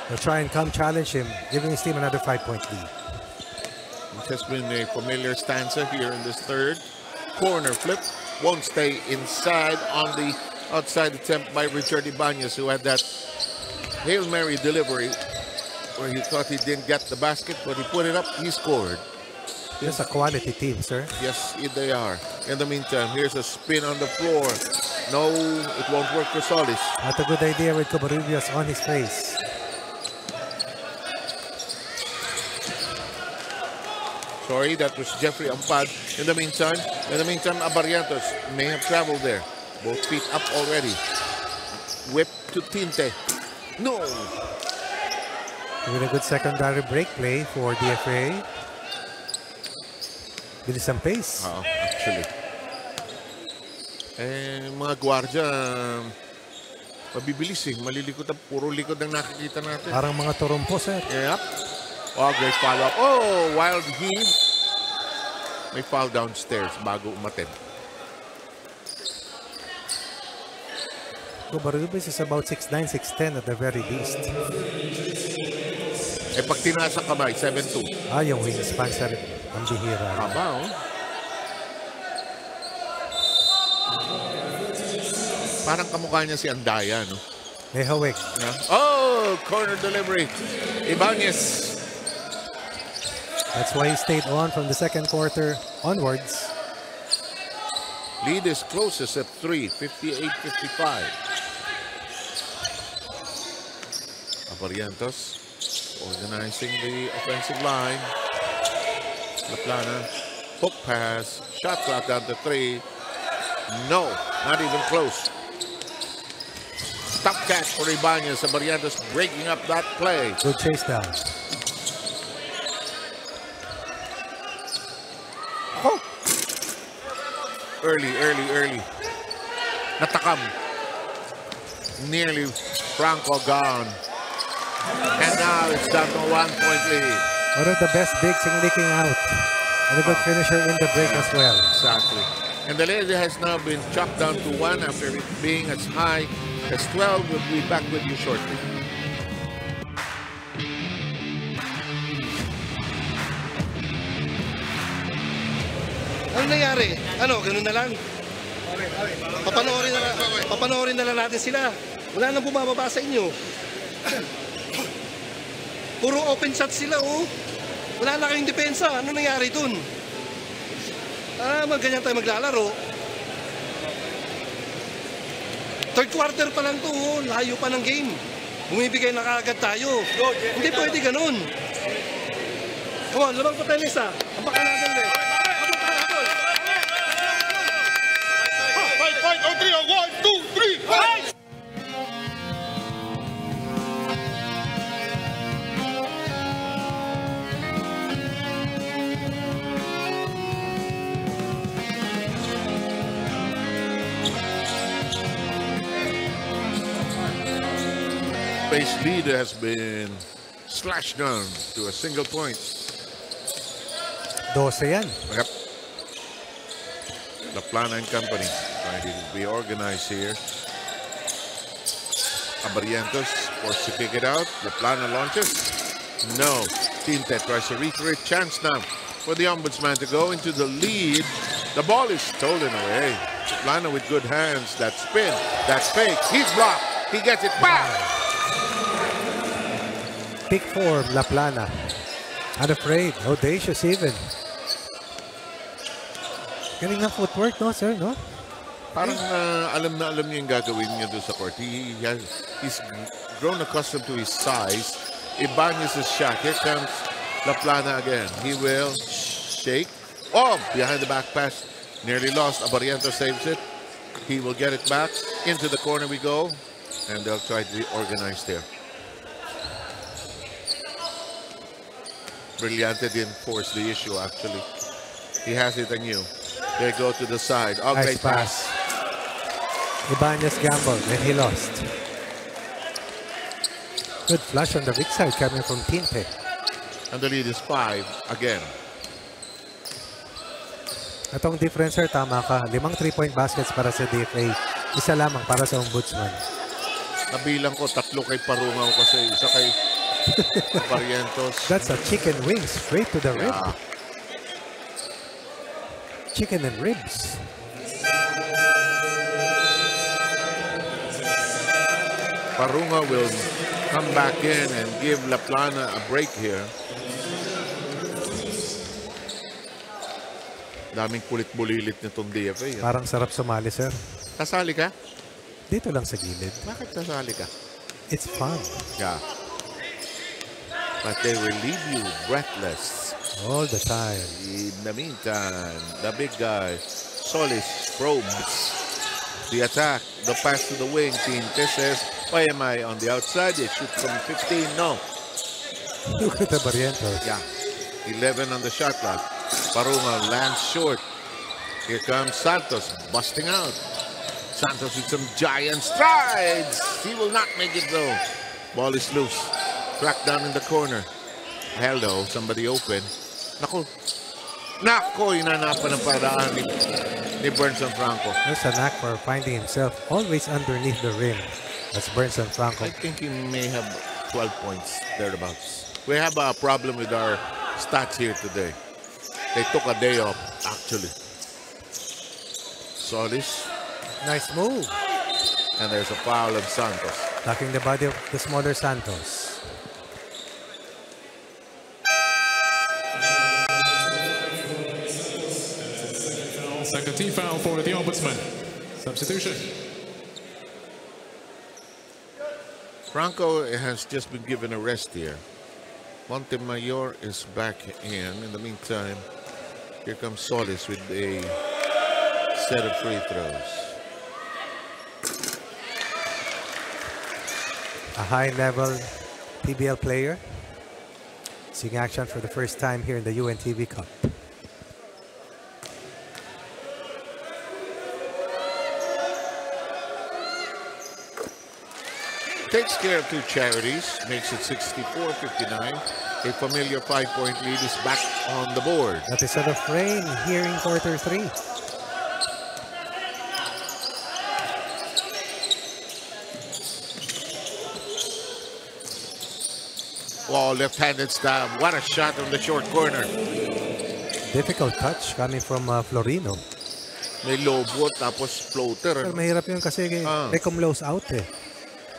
They'll try and come challenge him, giving his team another 5-point lead. It has been a familiar stanza here in this third. Corner flip. Won't stay inside on the outside attempt by Richard Ibanez, who had that Hail Mary delivery where he thought he didn't get the basket, but he put it up, he scored. Just a quality team, sir. Yes, they are. In the meantime, here's a spin on the floor. No, it won't work for Solis. Not a good idea with Covarrubias on his face. Sorry, that was Jeffrey Ampad. In the meantime, Abarientos may have traveled there. Both feet up already. Whip to Tinte. No! With a good secondary break play for DFA. Bilis ang pace. Actually. Eh, mga gwardiya, Mabibilis eh. Malilikot. Puro likod ang nakikita natin. Parang mga turumpo, sir. Yep. Oh, great follow-up. Oh, wild heave. May foul downstairs bago umatid. Covarrubias is about 6'9", 6'10 at the very least. Eh, pag tinasa kamay, 7'2". Yung wingspan, sir. Ang bihira. Haba, oh. Parang kamukha niya si Andaya, no? May hawik. Yeah. Oh, corner delivery. Ibanez. That's why he stayed on from the second quarter onwards. Lead is closest at 3, 58-55. Abarientos organizing the offensive line. Laplana, hook pass, shot clock down to 3. No, not even close. Stop catch for Ibanez. Abarientos breaking up that play. Good chase down. Oh. Early. Natakam. Nearly Franco gone. And now it's down to 1-point lead. One of the best bigs in leaking out. And a good finisher in the break as well. Exactly. And the lead has now been chopped down to 1 after it being as high as 12. We'll be back with you shortly. Ano nangyari? Ano, ganun na lang? Papanoorin na lang natin sila. Wala nang bumababa sa inyo. Puro open shot sila, oh. Wala na kayong depensa. Ano nangyari dun? Ganyan tayo maglalaro. Third quarter pa lang to, oh. Layo pa ng game. Bumibigay na kaagad tayo. Hindi pwede ganun. Come on, labang pa tayo, Lisa. Ang baka natin, eh. Fight, on 3, 1, 2, 3, fight! Base lead has been slashed down to a single point. 12 yan. Yep. Laplana and company trying to be organized here. Abarientos forced to kick it out. Laplana launches. No. Tinte tries to reach chance now for the Ombudsman to go into the lead. The ball is stolen away. Laplana with good hands. That spin. That's fake. He's blocked. He gets it back. Pick form, Laplana. Unafraid, audacious even. Galing ng footwork, no, sir, no? Parang alam na alam niya yung gagawin niya doon sa court. He's grown accustomed to his size. Ibanez's shot. Here comes Laplana again. He will shake. Oh, behind the back pass. Nearly lost. Abarientos saves it. He will get it back. Into the corner we go. And they'll try to be organized there. Brillante didn't force the issue, actually. He has it anew. They go to the side. Oh, nice great pass. Ibanez gambled and he lost. Good flush on the weak side coming from Tinte. And the lead is 5 again. Atong difference, sir, tama ka. 5 3-point baskets para sa DFA. Isa lamang para sa Ombudsman. Nabilang ko 3 kay Parungaw kasi isa kay Abarientos. That's a chicken wing straight to the rib. Chicken and ribs. Parungaw will come back in and give Laplana a break here. Daming kulit-bulilit nitong DFA. Parang sarap sumali, sir. Kasali ka? Dito lang sa gilid. Bakit kasali ka? It's fun. Yeah. But they will leave you breathless. All the time. In the meantime, the big guy, Solis, probes the attack. The pass to the wing. Tinte says, why am I on the outside? They shoot from 15. No. Look at the Barrientos. Yeah. 11 on the shot clock. Parungaw lands short. Here comes Santos busting out. Santos with some giant strides. He will not make it though. Ball is loose. Cracked down in the corner. Hello, somebody open. Nako. Nako, inanapan ng paraan ni Burnson Franco. There's a knack for finding himself always underneath the rim. That's Burnson Franco. I think he may have 12 points, thereabouts. We have a problem with our stats here today. They took a day off, actually. Solis. Nice move. And there's a foul of Santos. Attacking the body of the smaller Santos. Second team foul for the Ombudsman. Substitution. Franco has just been given a rest here. Montemayor is back in. In the meantime, here comes Solis with a set of free throws. A high-level PBL player. Seeing action for the first time here in the UNTV Cup. Takes care of two charities, makes it 64-59. A familiar 5-point lead is back on the board. That is out of rain here in quarter 3. Oh, left-handed stab. What a shot on the short corner. Difficult touch coming from Florino. May lobo tapos floater. Pero mahirap yun kasi recomlows out eh.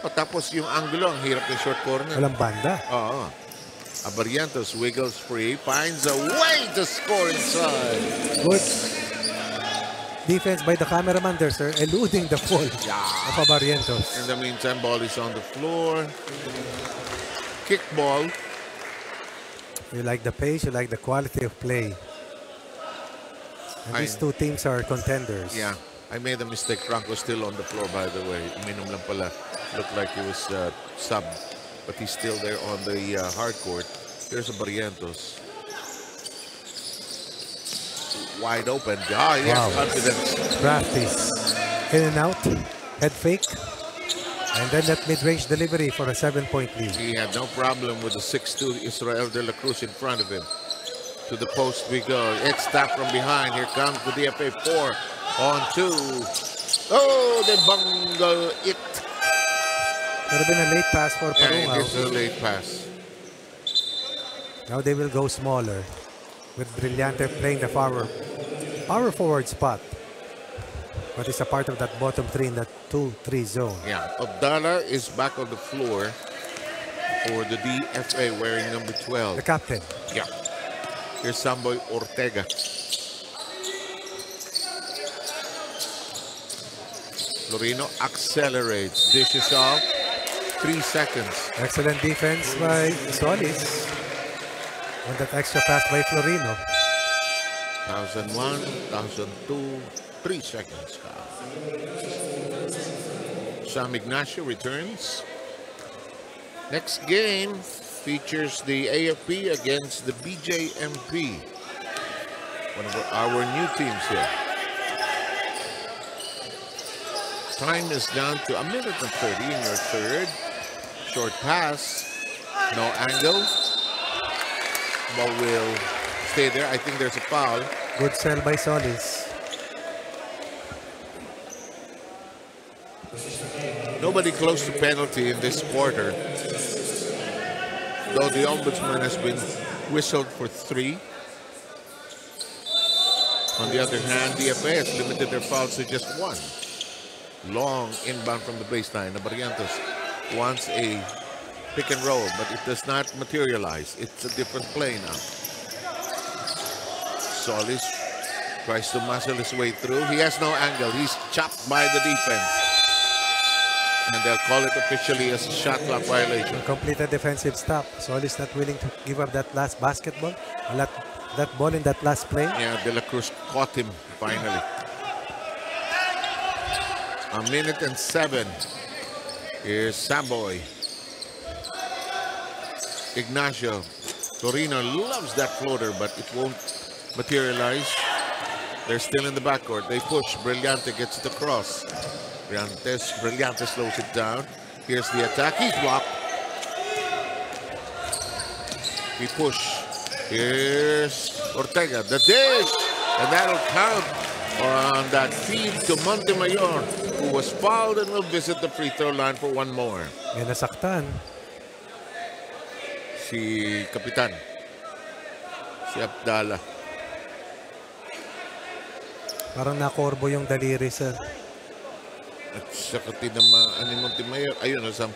Tapos yung angulo, ang hirap ng short corner. Walang banda. Oo. Abarientos wiggles free, finds a way to score inside. Good defense by the cameraman there, sir, eluding the fall of Abarientos. In the meantime, ball is on the floor. Kick ball. You like the pace, you like the quality of play. And these two teams are contenders. Yeah. I made a mistake. Franco's still on the floor, by the way. Minum lang pala. Looked like he was sub, but he's still there on the hard court. There's a Barrientos. Wide open. Ah, he has confidence. Crafty. In and out. Head fake. And then that mid-range delivery for a 7-point lead. He had no problem with the 6'2" Israel de la Cruz in front of him. To the post we go. It's tapped from behind. Here comes the DFA 4 on 2. Oh, they bungle it. Could have been a late pass for Parungaw. Yeah, it is a late pass. Now they will go smaller. With Brillante playing the power forward spot. But it's a part of that bottom 3 in that 2-3 zone. Yeah, Abdallah is back on the floor for the DFA wearing number 12. The captain. Yeah. Here's Samboy Ortega. Florino accelerates, dishes off. 3 seconds. Excellent defense by Solis. And that extra pass by Florino. 1,001, 1,002, 3 seconds. Sam Ignacio returns. Next game features the AFP against the BJMP. One of our new teams here. Time is down to 1 minute and 30 in your third. Short pass, no angle. Ball will stay there. I think there's a foul. Good sell by Solis. Nobody close to penalty in this quarter. Though the Ombudsman has been whistled for 3. On the other hand, DFA has limited their fouls to just 1. Long inbound from the baseline. Abarientos wants a pick and roll, but it does not materialize. It's a different play now. Solis tries to muscle his way through. He has no angle. He's chopped by the defense. And they'll call it officially as a shot clock violation. Complete a defensive stop. Solis not willing to give up that last basketball. That ball in that last play. Yeah, De La Cruz caught him finally. 1 minute and 7. Here's Samboy. Ignacio. Torino loves that floater, but it won't materialize. They're still in the backcourt. They push. Brillante gets it across. Brillantes slows it down. Here's the attack. He's blocked. He push. Here's Ortega. The dish. And that'll count on that feed to Montemayor, who was fouled and will visit the free throw line for one more. May nasaktan. Si Kapitan. Si Abdala. Parang nakorbo yung daliri, sir. At saka tinamaan ni Montemayor. Ayun, sa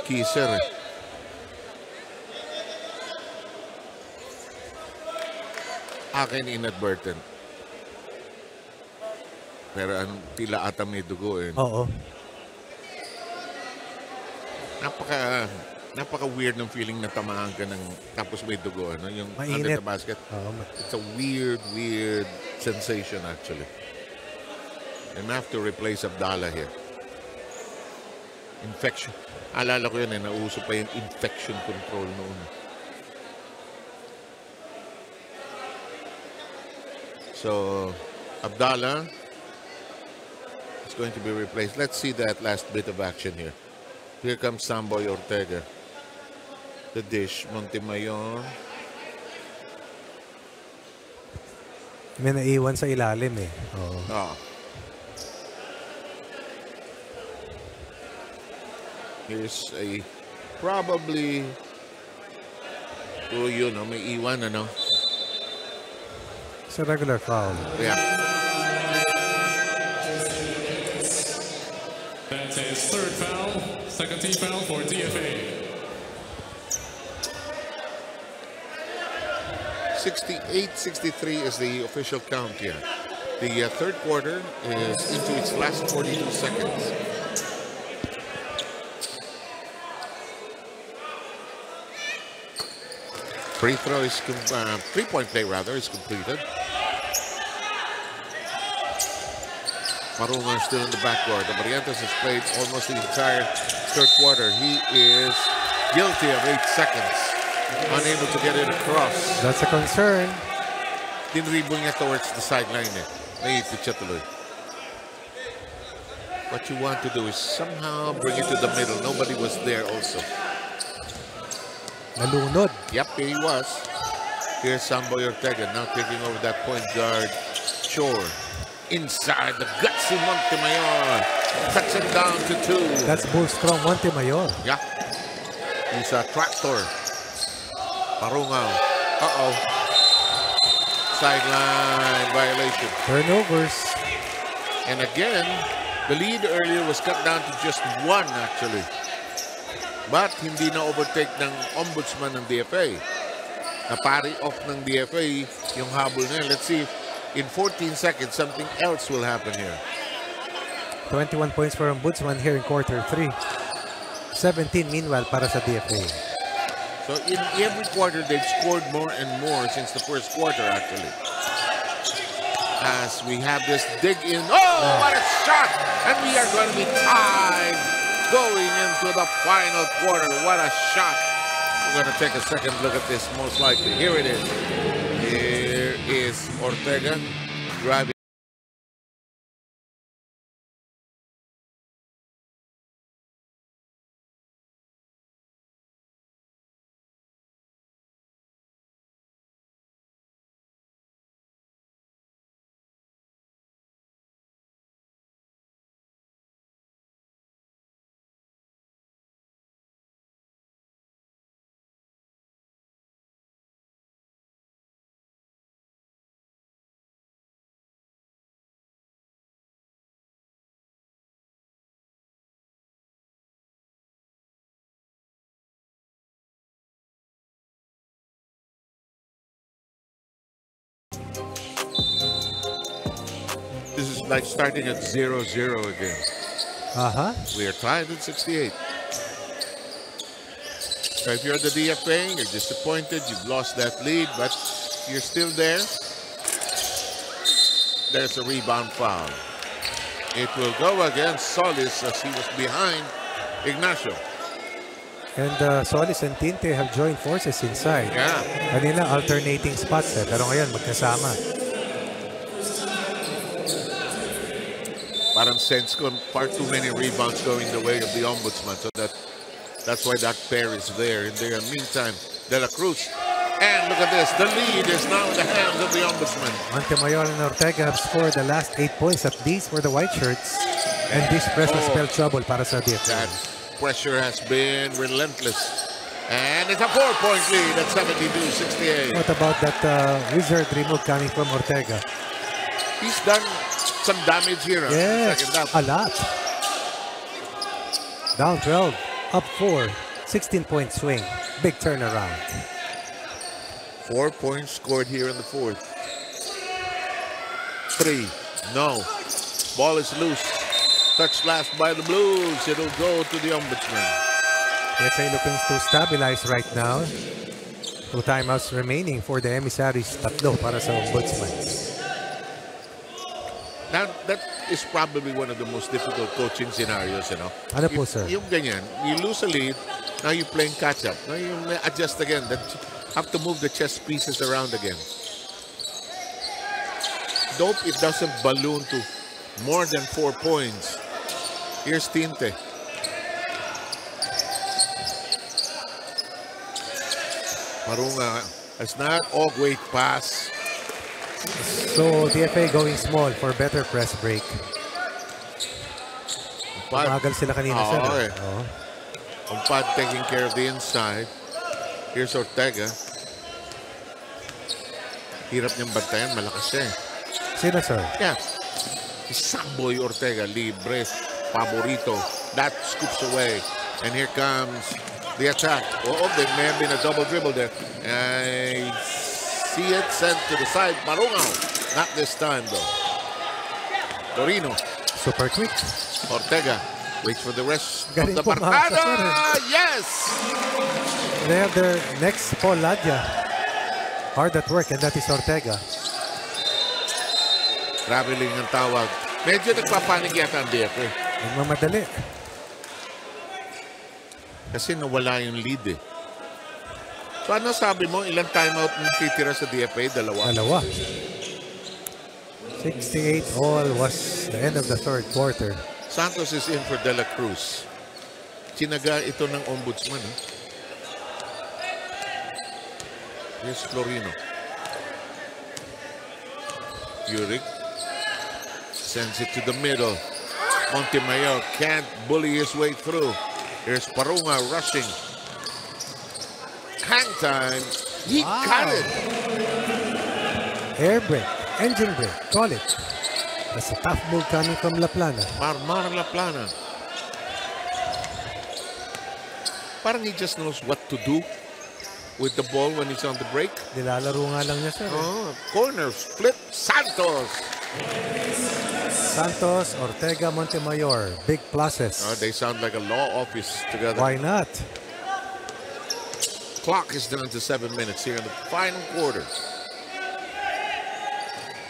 kisser. Akin inadvertent. Pero tila ata may dugo eh. Oo. Napaka weird ng feeling na tamaan ka ng tapos may dugo, ano? Yung mainit. Under the basket. Oo. It's a weird sensation actually. And have to replace Abdallah here. Infection. Alala ko yun nauso pa yung infection control noon. So, Abdallah is going to be replaced. Let's see that last bit of action here. Here comes Samboy Ortega. The dish, Montemayor. May naiwan sa ilalim eh. Oo. Oh. Here's a probably may iwan, ano? It's a regular foul. Yeah. That's his third foul, second team foul for DFA. 68-63 is the official count here. The third quarter is into its last 42 seconds. Free throw is three-point play rather is completed. Marungan still in the backcourt. The Brillantes has played almost the entire third quarter. He is guilty of 8 seconds. Unable to get it across. That's a concern. Dinribol niya towards the sideline eh. Naipit siya tuloy. What you want to do is somehow bring it to the middle. Nobody was there also. Nalunod. Yep, he was. Here's Samboy Ortega now taking over that point guard chore. Inside the gutsy Montemayor. Cuts him down to 2. That's bull strong Montemayor. Yeah. He's a tractor. Parungaw. Uh-oh. Sideline violation. Turnovers. And again, the lead earlier was cut down to just 1 actually. But hindi na overtake ng Ombudsman ng DFA. Na-parry off ng DFA yung habol na. Let's see if in 14 seconds something else will happen here. 21 points for Ombudsman here in quarter 3. 17 meanwhile para sa DFA. So in every quarter they've scored more and more since the first quarter actually. As we have this dig in. Oh, what a shot! And we are going to be tied going into the final quarter. What a shot. We're going to take a second look at this most likely. Here it is. Here is Ortega driving. This is like starting at 0-0 again. We are tied at 68. So if you're the DFA, you're disappointed, you've lost that lead, but you're still there. There's a rebound foul. It will go against Solis as he was behind Ignacio. And Solis and Tinte have joined forces inside. Yeah. Kanina alternating spots pero ngayon magkasama. parang sense ko, far too many rebounds going the way of the Ombudsman. So that's why that pair is there. In the meantime, De La Cruz. And look at this. The lead is now in the hands of the Ombudsman. Montemayor and Ortega have scored the last 8 points. At these were the white shirts. And this press has spelled trouble para sa DFA. That pressure has been relentless. And it's a 4-point lead at 72-68. What about that wizard remove coming from Ortega? He's done some damage here. Yes, Second half. a lot. Down 12, up 4, 16-point swing. Big turnaround. 4 points scored here in the fourth. 3, no. Ball is loose. Touch last by the Blues. It'll go to the Ombudsman. DFA looking to stabilize right now. 2 timeouts remaining for the Emissaries. Tatlo para sa Ombudsman. Now, that is probably one of the most difficult coaching scenarios, you know. Ano po, sir? Yung ganyan, you lose a lead, now you're playing catch-up. Now you adjust again. That have to move the chess pieces around again. Hope it doesn't balloon to more than 4 points. Here's Tinte. Marunga has not great pass. So DFA going small for better press break. Magal sila kanina, sir. Okay. Umpad taking care of the inside. Here's Ortega. Hirap niyang bantayan, malakas siya eh. Sino, sir? Yeah. Samboy Ortega, libre, favorito. That scoops away. And here comes the attack. Oh, there may have been a double dribble there. I see it sent to the side. Marungaw. Not this time, though. Torino. Super quick. Ortega waits for the rest Galing of the pumakas, Barcada. sir. Yes! They have their next Paul Ladya. Hard at work, and that is Ortega. Traveling ang tawag. Medyo nagpapanig yata ang DFA. Nagmamadali. Kasi nawala yung lead eh. So ano sabi mo? Ilang timeout na titira sa DFA? Dalawa? Dalawa. 68 all was the end of the third quarter. Santos is in for De La Cruz. Sinaga ito ng Ombudsman. Eh? Here's Florino. Yurik sends it to the middle. Montemayor can't bully his way through. Here's Parunga rushing. Hang time. He got it. Air brake, engine brake, call it. That's a tough move coming from La Plana. Marmar La Plana. Parang he just knows what to do with the ball when he's on the break. Nilalaro nga lang niya, sir. Oh, corner split. Santos. Santos, Ortega, Montemayor. Big pluses. Oh, they sound like a law office together. Why not? Clock is down to 7 minutes here in the final quarter.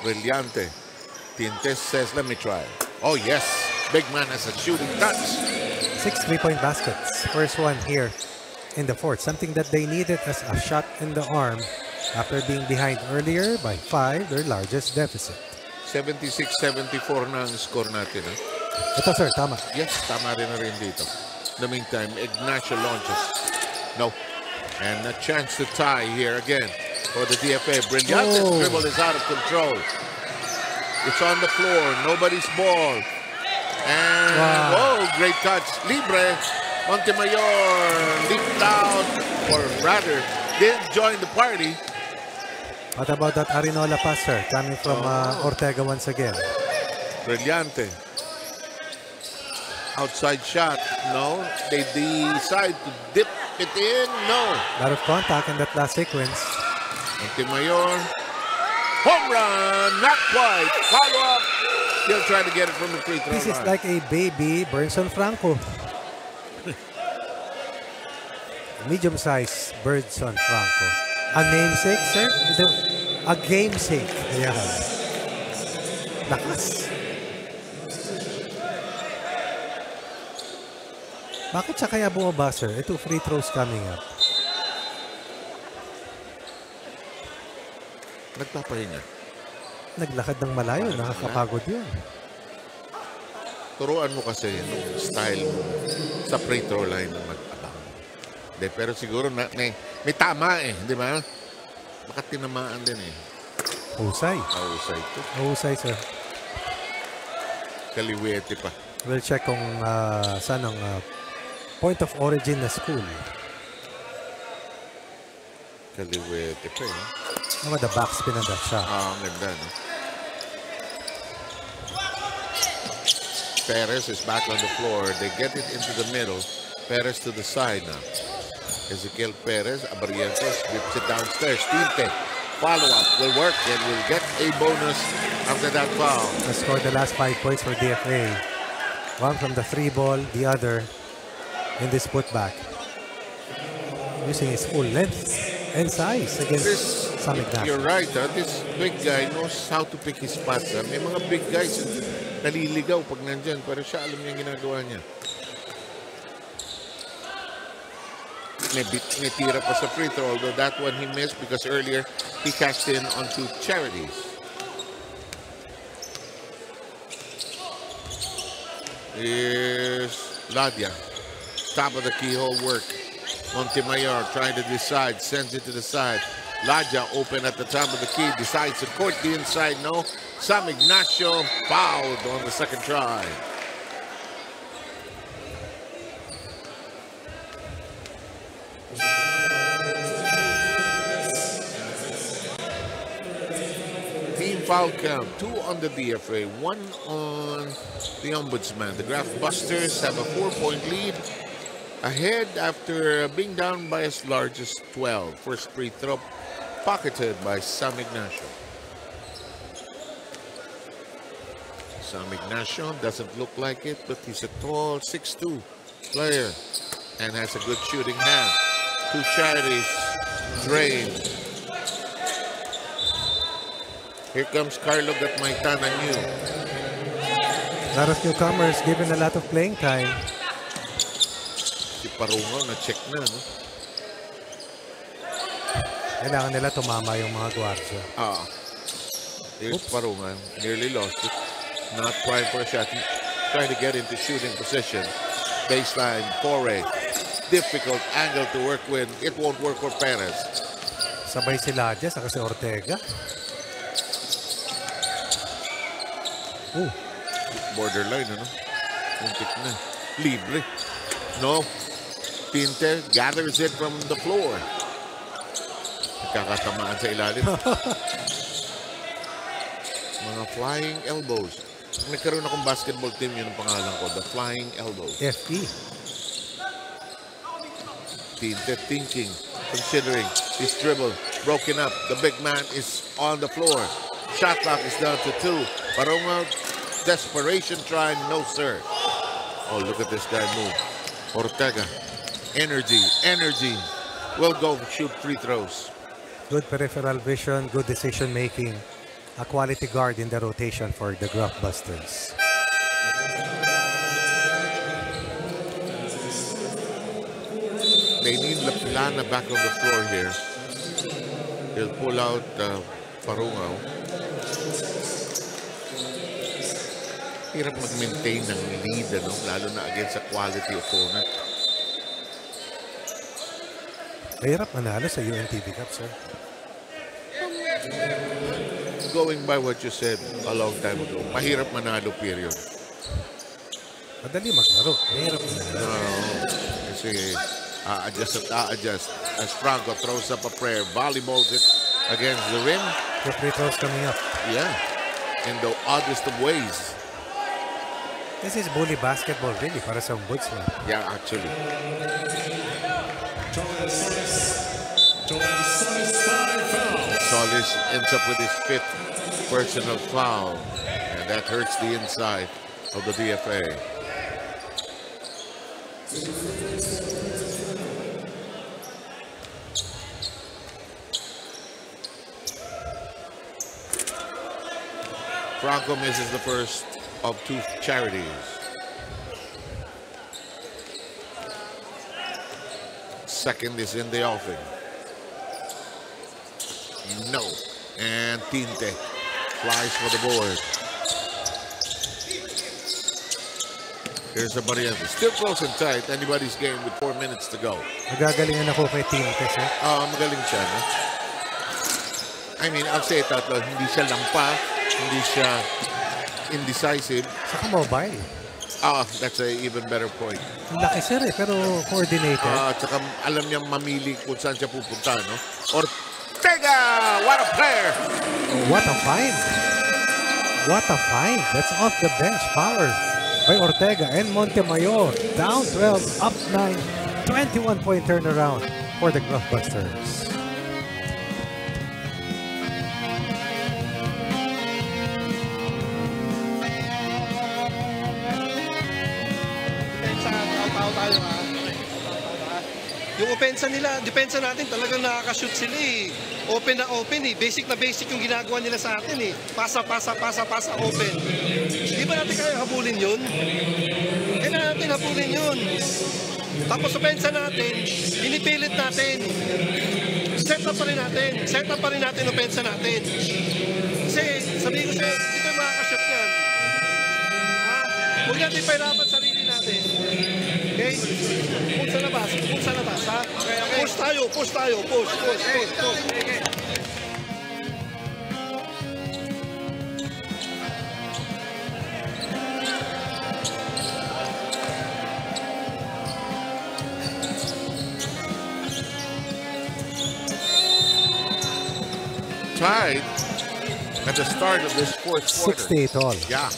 Brillante. Tintes says, let me try. Oh, yes. Big man has a shooting touch. 6 3-point baskets. First one here in the fourth. Something that they needed as a shot in the arm after being behind earlier by 5, their largest deficit. 76-74 na ang score natin. Eh? Ito, sir. Tama. Yes, tama rin na rin dito. In the meantime, Ignacio launches. No. And a chance to tie here again for the DFA. Brillante's dribble is out of control. It's on the floor. Nobody's ball. And, whoa, great touch. Libre. Montemayor leaped out, or rather, didn't join the party. What about that Arinola pass, sir? Coming from Ortega once again. Brillante. Outside shot. No. They decide to dip it in. No. A lot of contact in that last sequence. Montemayor. Home run. Not quite. Follow up. Still trying to get it from the free throw line. This is like a baby Burnson Franco. Medium-sized Burnson Franco. A namesake, sir? A gamesake. Ayan. Lakas. Bakit siya kaya bumaba, sir? Ito free throws coming up. Nagpapahinga. Naglakad ng malayo. Nakakapagod yun. turuan mo kasi yung style mo sa free throw line na mag-abang. Pero siguro may tama eh, di ba? Baka tinamaan din eh. Husay. Husay ito. Husay, sir. Kaliwete pa. We'll check kung saan ang point of origin na school. Kaliwete pa eh. The backspin and that shot. Ang ganda, no? Perez is back on the floor. They get it into the middle. Perez to the side now. Ezequiel Perez, Abarrientos, whips it downstairs. Tinte, follow-up will work and will get a bonus after that foul. He scored the last 5 points for DFA. One from the 3 ball, the other in this putback. Using his full length and size against Samig Nash. You're right, huh? This big guy knows how to pick his spots. Huh? May mga big guys naliligaw pag nandyan, pero siya alam niya ginagawa niya. May tira pa sa free throw, although that one he missed because earlier he cashed in on 2 charities. Here's Ladia. Top of the keyhole work. Montemayor trying to decide, sends it to the side. Ladia open at the top of the key, decides to court the inside. No. Sam Ignacio fouled on the second try. Team foul count, 2 on the DFA, 1 on the Ombudsman. The Graftbusters have a 4-point lead, ahead after being down by as large as 12. First free throw pocketed by Sam Ignacio. Sam Ignacio doesn't look like it, but he's a tall 6'2" player and has a good shooting hand. 2 charities drained. Here comes Carlo Gatmaitan anew. A lot of newcomers given a lot of playing time. Si Parungaw na check na, no? Kailangan nila tumama yung mga guardia. Here's Parungaw. Nearly lost it. Not trying for a shot. Trying to get into shooting position. Baseline, foray. Difficult angle to work with. It won't work for Perez. Sabay si Ladia, saka si Ortega. Borderline, ano? Muntik na. Libre. No. Tinte gathers it from the floor. Nagkakatamaan sa ilalim. Mga flying elbows. Nagkaroon akong basketball team, yun ang pangalan ko. The Flying Elbows. FE. Tinte thinking, considering his dribble broken up. The big man is on the floor. Shot clock is down to 2. Parungaw, desperation trying, no sir. Oh, look at this guy move. Ortega, energy. Will go shoot free throws. Good peripheral vision, good decision making. A quality guard in the rotation for the Graftbusters. They need Laplana back on the floor here. He'll pull out Parungaw. Hirap mag-maintain ng lead, ano? Lalo na against a quality opponent. Mahirap manalo sa UNTV Cup, sir. Going by what you said a long time ago, mahirap manalo, period. Madali maglaro. Mahirap manalo. Kasi adjust at adjust. As Franco throws up a prayer, volleyballs it against the rim. The free throws coming up. Yeah, in the oddest of ways. This is bully basketball, really, para sa Ombudsman. Yeah, actually. Solis ends up with his 5th personal foul, and that hurts the inside of the DFA. Franco misses the first of 2 charities. Second is in the offing. No. And Tinte flies for the board. Here's a Variante. Still close and tight. Anybody's game with 4 minutes to go. Nagagalingan ako kay Team Tess. Magaling siya. No? I mean, I'll say it out loud. Hindi siya lampa. Hindi siya indecisive. Saka mobile. That's a even better point. Laki sir pero coordinated. Tsaka alam niya mamili kung saan siya pupunta, no? Ortega! What a player! What a find! What a find! That's off the bench power by Ortega and Montemayor. Down 12, up 9. 21-point turnaround for the Graftbusters. Yung opensa nila, depensa natin talagang nakaka-shoot sila eh. Open na open eh. Basic na basic yung ginagawa nila sa atin eh. Pasa, open. Di ba natin kaya habulin yun? Kaya natin habulin yun. Tapos opensa natin, pinipilit natin. Set up pa rin natin opensa natin. Kasi sabihin ko sa'yo, di tayo makaka-shoot yan. Huwag natin pahirapan sarili natin. Okay? Push sa labas, ha? Push tayo. Okay. Tied at the start of this fourth quarter. 68 all. Yeah.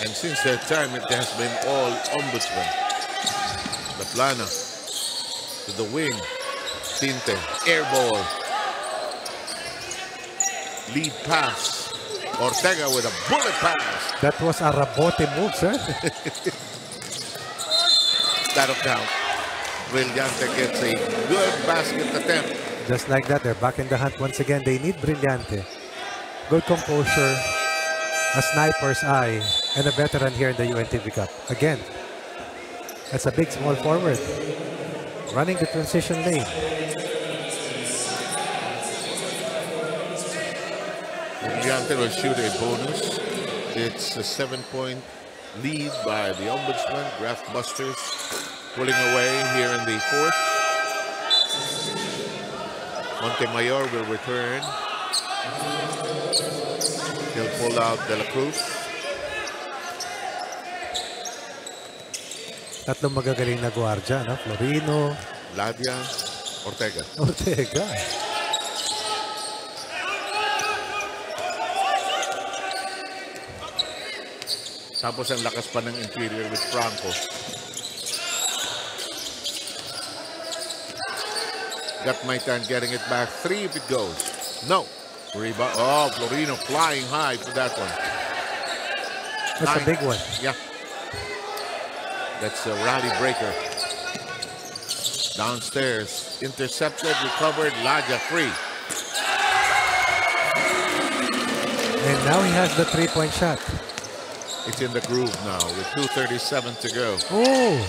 And since that time, it has been all Ombudsman. The Plana to the wing. Tinte, air ball. Lead pass. Ortega with a bullet pass. That was a Rabote move, sir. That'll count. Brillante gets a good basket attempt. Just like that, they're back in the hunt once again. They need Brillante. Good composure, a sniper's eye, and a veteran here in the UNTV Cup. Again, that's a big small forward. Running the transition lane. Brillante will shoot a bonus. It's a 7-point lead by the Ombudsman. Graftbusters pulling away here in the fourth. Montemayor will return. He'll pull out De La Cruz. Tatlong magagaling na guardia, no? Florino, Ladia, Ortega. Ortega. Tapos ang lakas pa ng interior with Franco. Got my turn getting it back. 3 if it goes. No. Rebound. Oh, Florino flying high for that one. That's 9. A big one. Yeah. That's a rally breaker. Downstairs. Intercepted, recovered. Laja free. And now he has the 3-point shot. It's in the groove now with 2:37 to go. Oh.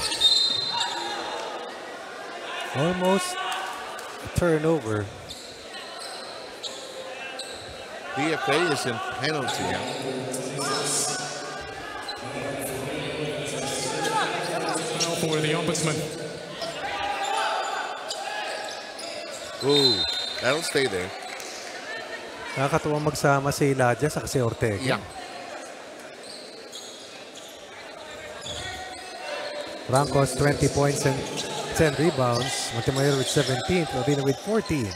Almost turnover. DFA is in penalty. For the Ombudsman. Ooh, that'll stay there. Nakakatuwang magsama si Ladia sa kasi Ortega. Yeah. Franco's 20 points and 10 rebounds. Montemayor with 17. Florino with 14.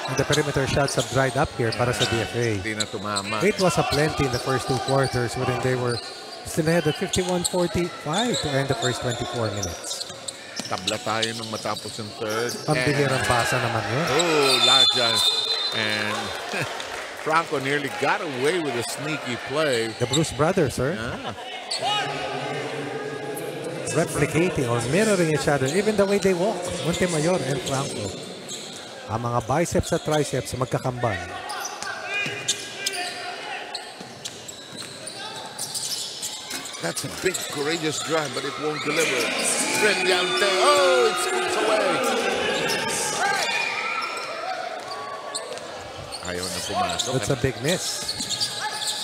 And the perimeter shots have dried up here para sa DFA. Hindi na tumama. It was a plenty in the first 2 quarters wherein they were still ahead at 51-45 to end the first 24 minutes. Tabla tayo nung matapos yung third. Pambihirang pasa naman yun. Oh, Laja. And Franco nearly got away with a sneaky play. The Bruce brothers, sir. Yeah. Replicating or mirroring each other. Even the way they walk. Montemayor and Franco. Ang mga biceps at triceps magkakambal. That's a big, courageous drive, but it won't deliver. Brillante. Oh, it scoops away. Ayaw na pumasok. That's a big miss.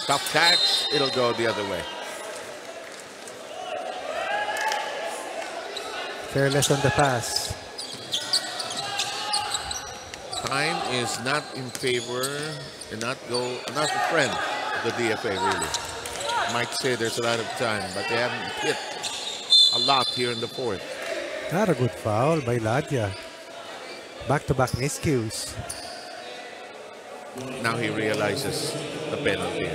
Tough catch. It'll go the other way. Careless on the pass. Time is not in favor and not a friend of the DFA, really. Might say there's a lot of time, but they haven't hit a lot here in the fourth. Not a good foul by Ladya. Back-to-back miscues. Now he realizes the penalty.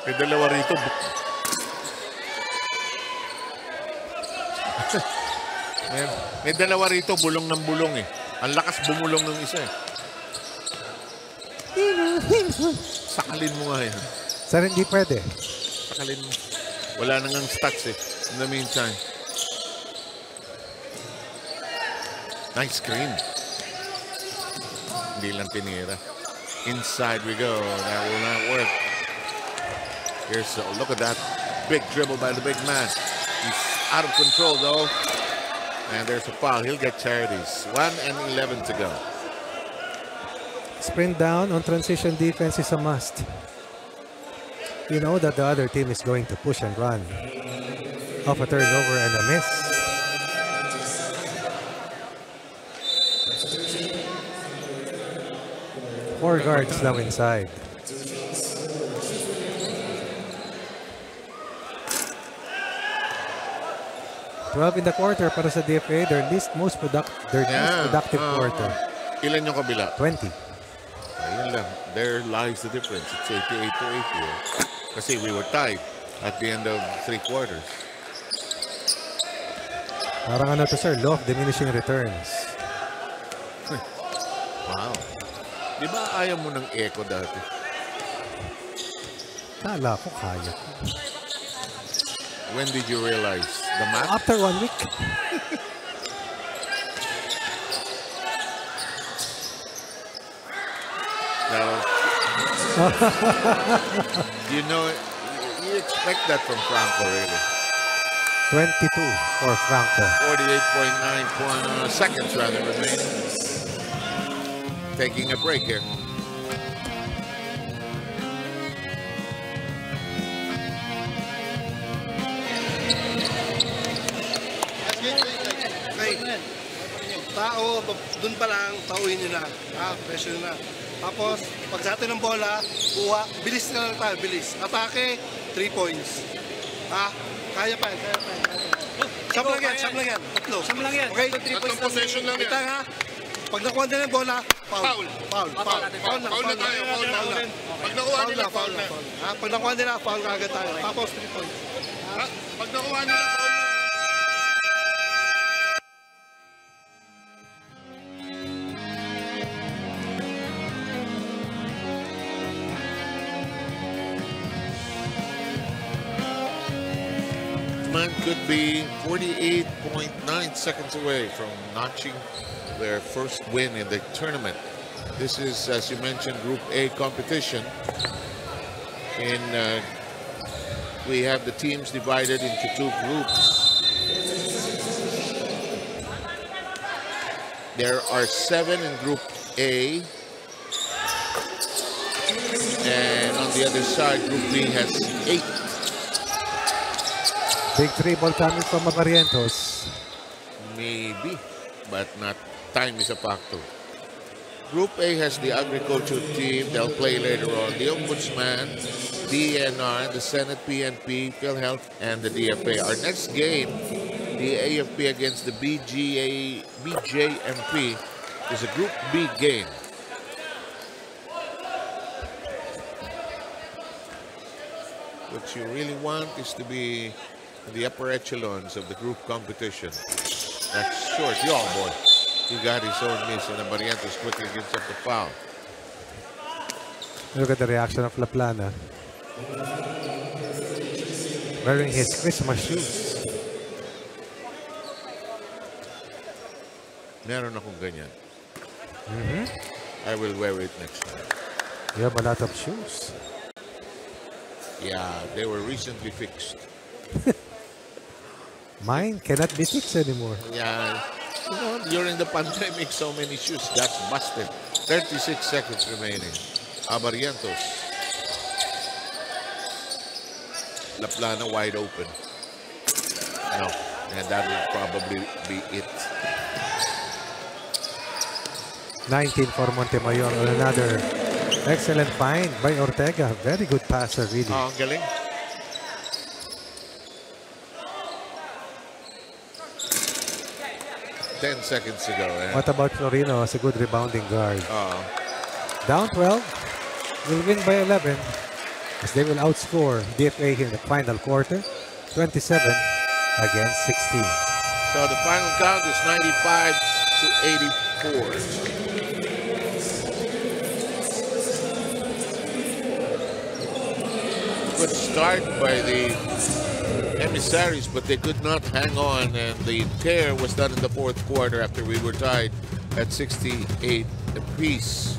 May dalawa rito. May dalawa rito, bulong ng bulong eh. Ang lakas bumulong ng isa eh. Sakalin mo nga yan. Sir, hindi pwede. Sakalin mo. Wala nang stats eh. In the meantime. Nice screen. Hindi lang tinira. Inside we go. That will not work. Here's, look at that big dribble by the big man. He's out of control though. And there's a foul. He'll get charities. 1:11 to go. Sprint down on transition defense is a must. You know that the other team is going to push and run. Off a turnover and a miss. Four guards now inside. Twelve in the quarter para sa DFA, their most productive quarter. Ilan yung kabila? 20. Ayun lang. There lies the difference. It's 88 to 80 here. Kasi we were tied at the end of 3 quarters. Parang ano to, sir, law of diminishing returns. Wow. Di ba ayaw mo ng echo dati? Kala ko kaya. When did you realize the math? After 1 week. You know, you expect that from Franco, really. 22 for Franco. 48.9 seconds rather remaining. Taking a break here. Tao, dun pa lang, tauhin nyo na. Pressure na. Tapos, pag sa atin ng bola, kuha, bilis na lang tayo, bilis. Atake, 3 points. Kaya pa yan, kaya pa yan. Siyam lang yan. Tatlo. Siyam lang yan. Okay? 3 points na possession lang yan. Ha? Pag nakuha nila ng bola, foul. Foul na tayo. Pag nakuha nila, foul na. Pag nakuha nila, foul na agad tayo. Tapos, 3 points. Pag nakuha nila, foul na. Could be 48.9 seconds away from notching their first win in the tournament. This is, as you mentioned, Group A competition. And we have the teams divided into 2 groups. There are 7 in Group A. And on the other side, Group B has 8. Big 3 ball coming from Barrientos. Maybe, but not. Time is a factor. Group A has the agriculture team. They'll play later on. The Ombudsman, DNR, the Senate PNP, PhilHealth, and the DFA. Our next game, the AFP against the BJMP, is a Group B game. What you really want is to be in the upper echelons of the group competition. That's short. Oh boy. He got his own miss and Barrientos quickly gives up the foul. Look at the reaction of La Plana. Wearing his Christmas shoes. Meron akong ganyan. I will wear it next time. You have a lot of shoes. Yeah, they were recently fixed. Mine cannot be fixed anymore. Yeah, you know, during the pandemic, so many shoes got busted. 36 seconds remaining. Abarientos. La Plana wide open. No, and that will probably be it. 19 for Montemayor on another excellent find by Ortega. Very good passer, really. Oh, ang galing. Ten seconds to go. What about Florino as a good rebounding guard? Down 12, will win by 11 as they will outscore DFA in the final quarter, 27 against 16. So the final count is 95 to 84. Good start by the Emissaries, but they could not hang on, and the tear was done in the fourth quarter after we were tied at 68 apiece.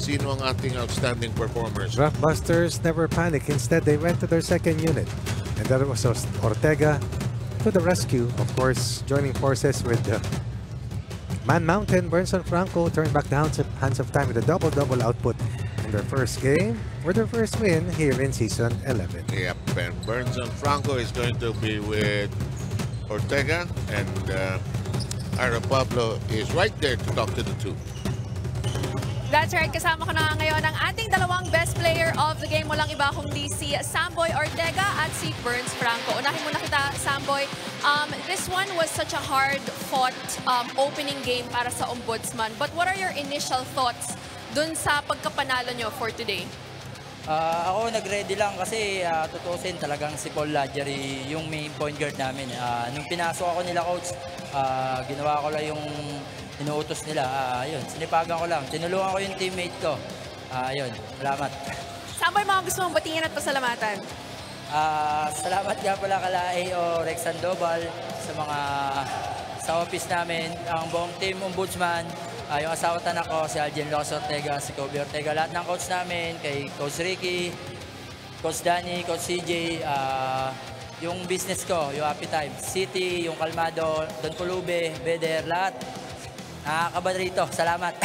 Sino ang ating outstanding performers? Graftbusters never panic. Instead, they went to their second unit. And that was Ortega to the rescue. Of course, joining forces with Man Mountain. Burns and Franco turned back the hands of time with a double-double output in their first game for their first win here in Season 11. Yep, and Burns and Franco is going to be with Ortega, and Ira Pablo is right there to talk to the two. That's right. Kasama ko na ngayon ang ating dalawang best player of the game. Walang iba kundi si Samboy Ortega at si Burns Franco. Unahin muna kita, Samboy. This one was such a hard-fought opening game para sa Ombudsman. But what are your initial thoughts dun sa pagkapanalo nyo for today? Ako nag-ready lang kasi tutusin talagang si Paul Ladgery yung main point guard namin. Nung pinasok ako nila, coach, ginawa ko lang yung inuutos nila. Ayun, sinipagan ko lang. Tinulungan ko yung teammate ko. Ayun, salamat. Samboy, mga gusto mong batingin at pasalamatan? Salamat nga pala kala A.O. Rex Sandoval sa office namin, ang buong team Ombudsman, yung asawa at anak ko, si Aljen Locos Ortega, si Kobe Ortega, lahat ng coach namin, kay Coach Ricky, Coach Danny, Coach CJ, yung business ko, yung Happy Time, City, yung Kalmado, Don Colube, Beder, lahat. Nakakabad rito. Salamat.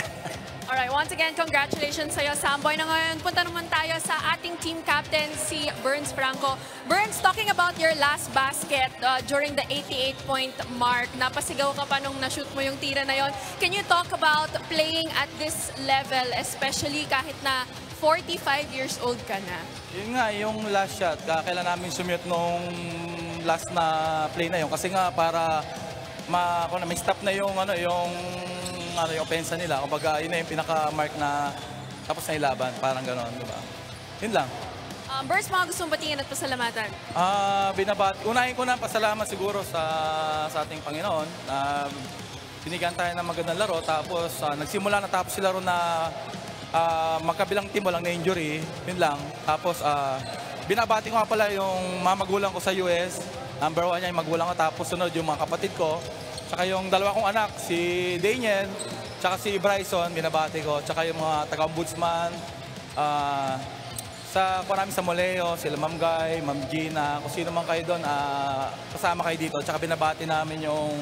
Alright, once again, congratulations sa'yo, Samboy. Na ngayon, punta naman tayo sa ating team captain, si Burns Franco. Burns, talking about your last basket during the 88-point mark, napasigaw ka pa nung na-shoot mo yung tira na yon. Can you talk about playing at this level, especially kahit na 45 years old ka na? Yun nga, yung last shot, kailan namin sumute nung last na play na yun. Kasi nga, para may stop na yung yung offense nila. Kumbaga, yun na yung pinaka-mark na tapos na ilaban. Parang gano'n, di ba? Yun lang. Burns, mga gustong batingin at pasalamatan? Unahin ko na pasalamat siguro sa ating Panginoon. Binigyan tayo ng magandang laro. Tapos, nagsimula na tapos si laro na magkabilang team, walang na-injury. Yun lang. Tapos, binabati ko nga pala yung mga magulang ko sa US. Number 1 niya yung magulang ko. Tapos, sunod yung mga kapatid ko. Tsaka yung dalawa kong anak, si Daniel, tsaka si Bryson, binabati ko. Tsaka yung mga taga-Ombudsman, namin sa Moleo, sila Ma'am Guy, Ma'am Gina, kung sino man kayo doon, kasama kayo dito. Tsaka binabati namin yung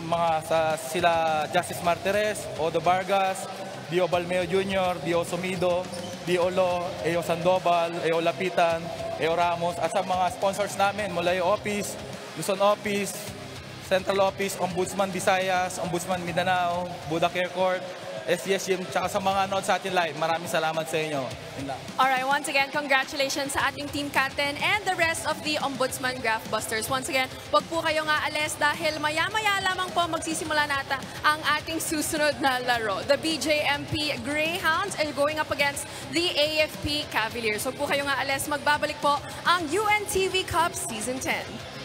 mga sila Justice Martires, Odo Vargas, Dio Balmeo Jr., Dio Sumido, Dio Lo, Eo Sandoval, Eo Lapitan, Eo Ramos, at sa mga sponsors namin, Moleo Office, Luzon Office, Central Office, Ombudsman Visayas, Ombudsman Mindanao, Buda Care Court, SES Gym, tsaka sa mga nanood sa atin live. Maraming salamat sa inyo. Alright, once again, congratulations sa ating team captain and the rest of the Ombudsman Graftbusters. Once again, wag po kayong aalis dahil maya-maya lamang po magsisimula nata ang ating susunod na laro. The BJMP Greyhounds are going up against the AFP Cavaliers. Wag po kayong aalis, magbabalik po ang UNTV Cup Season 10.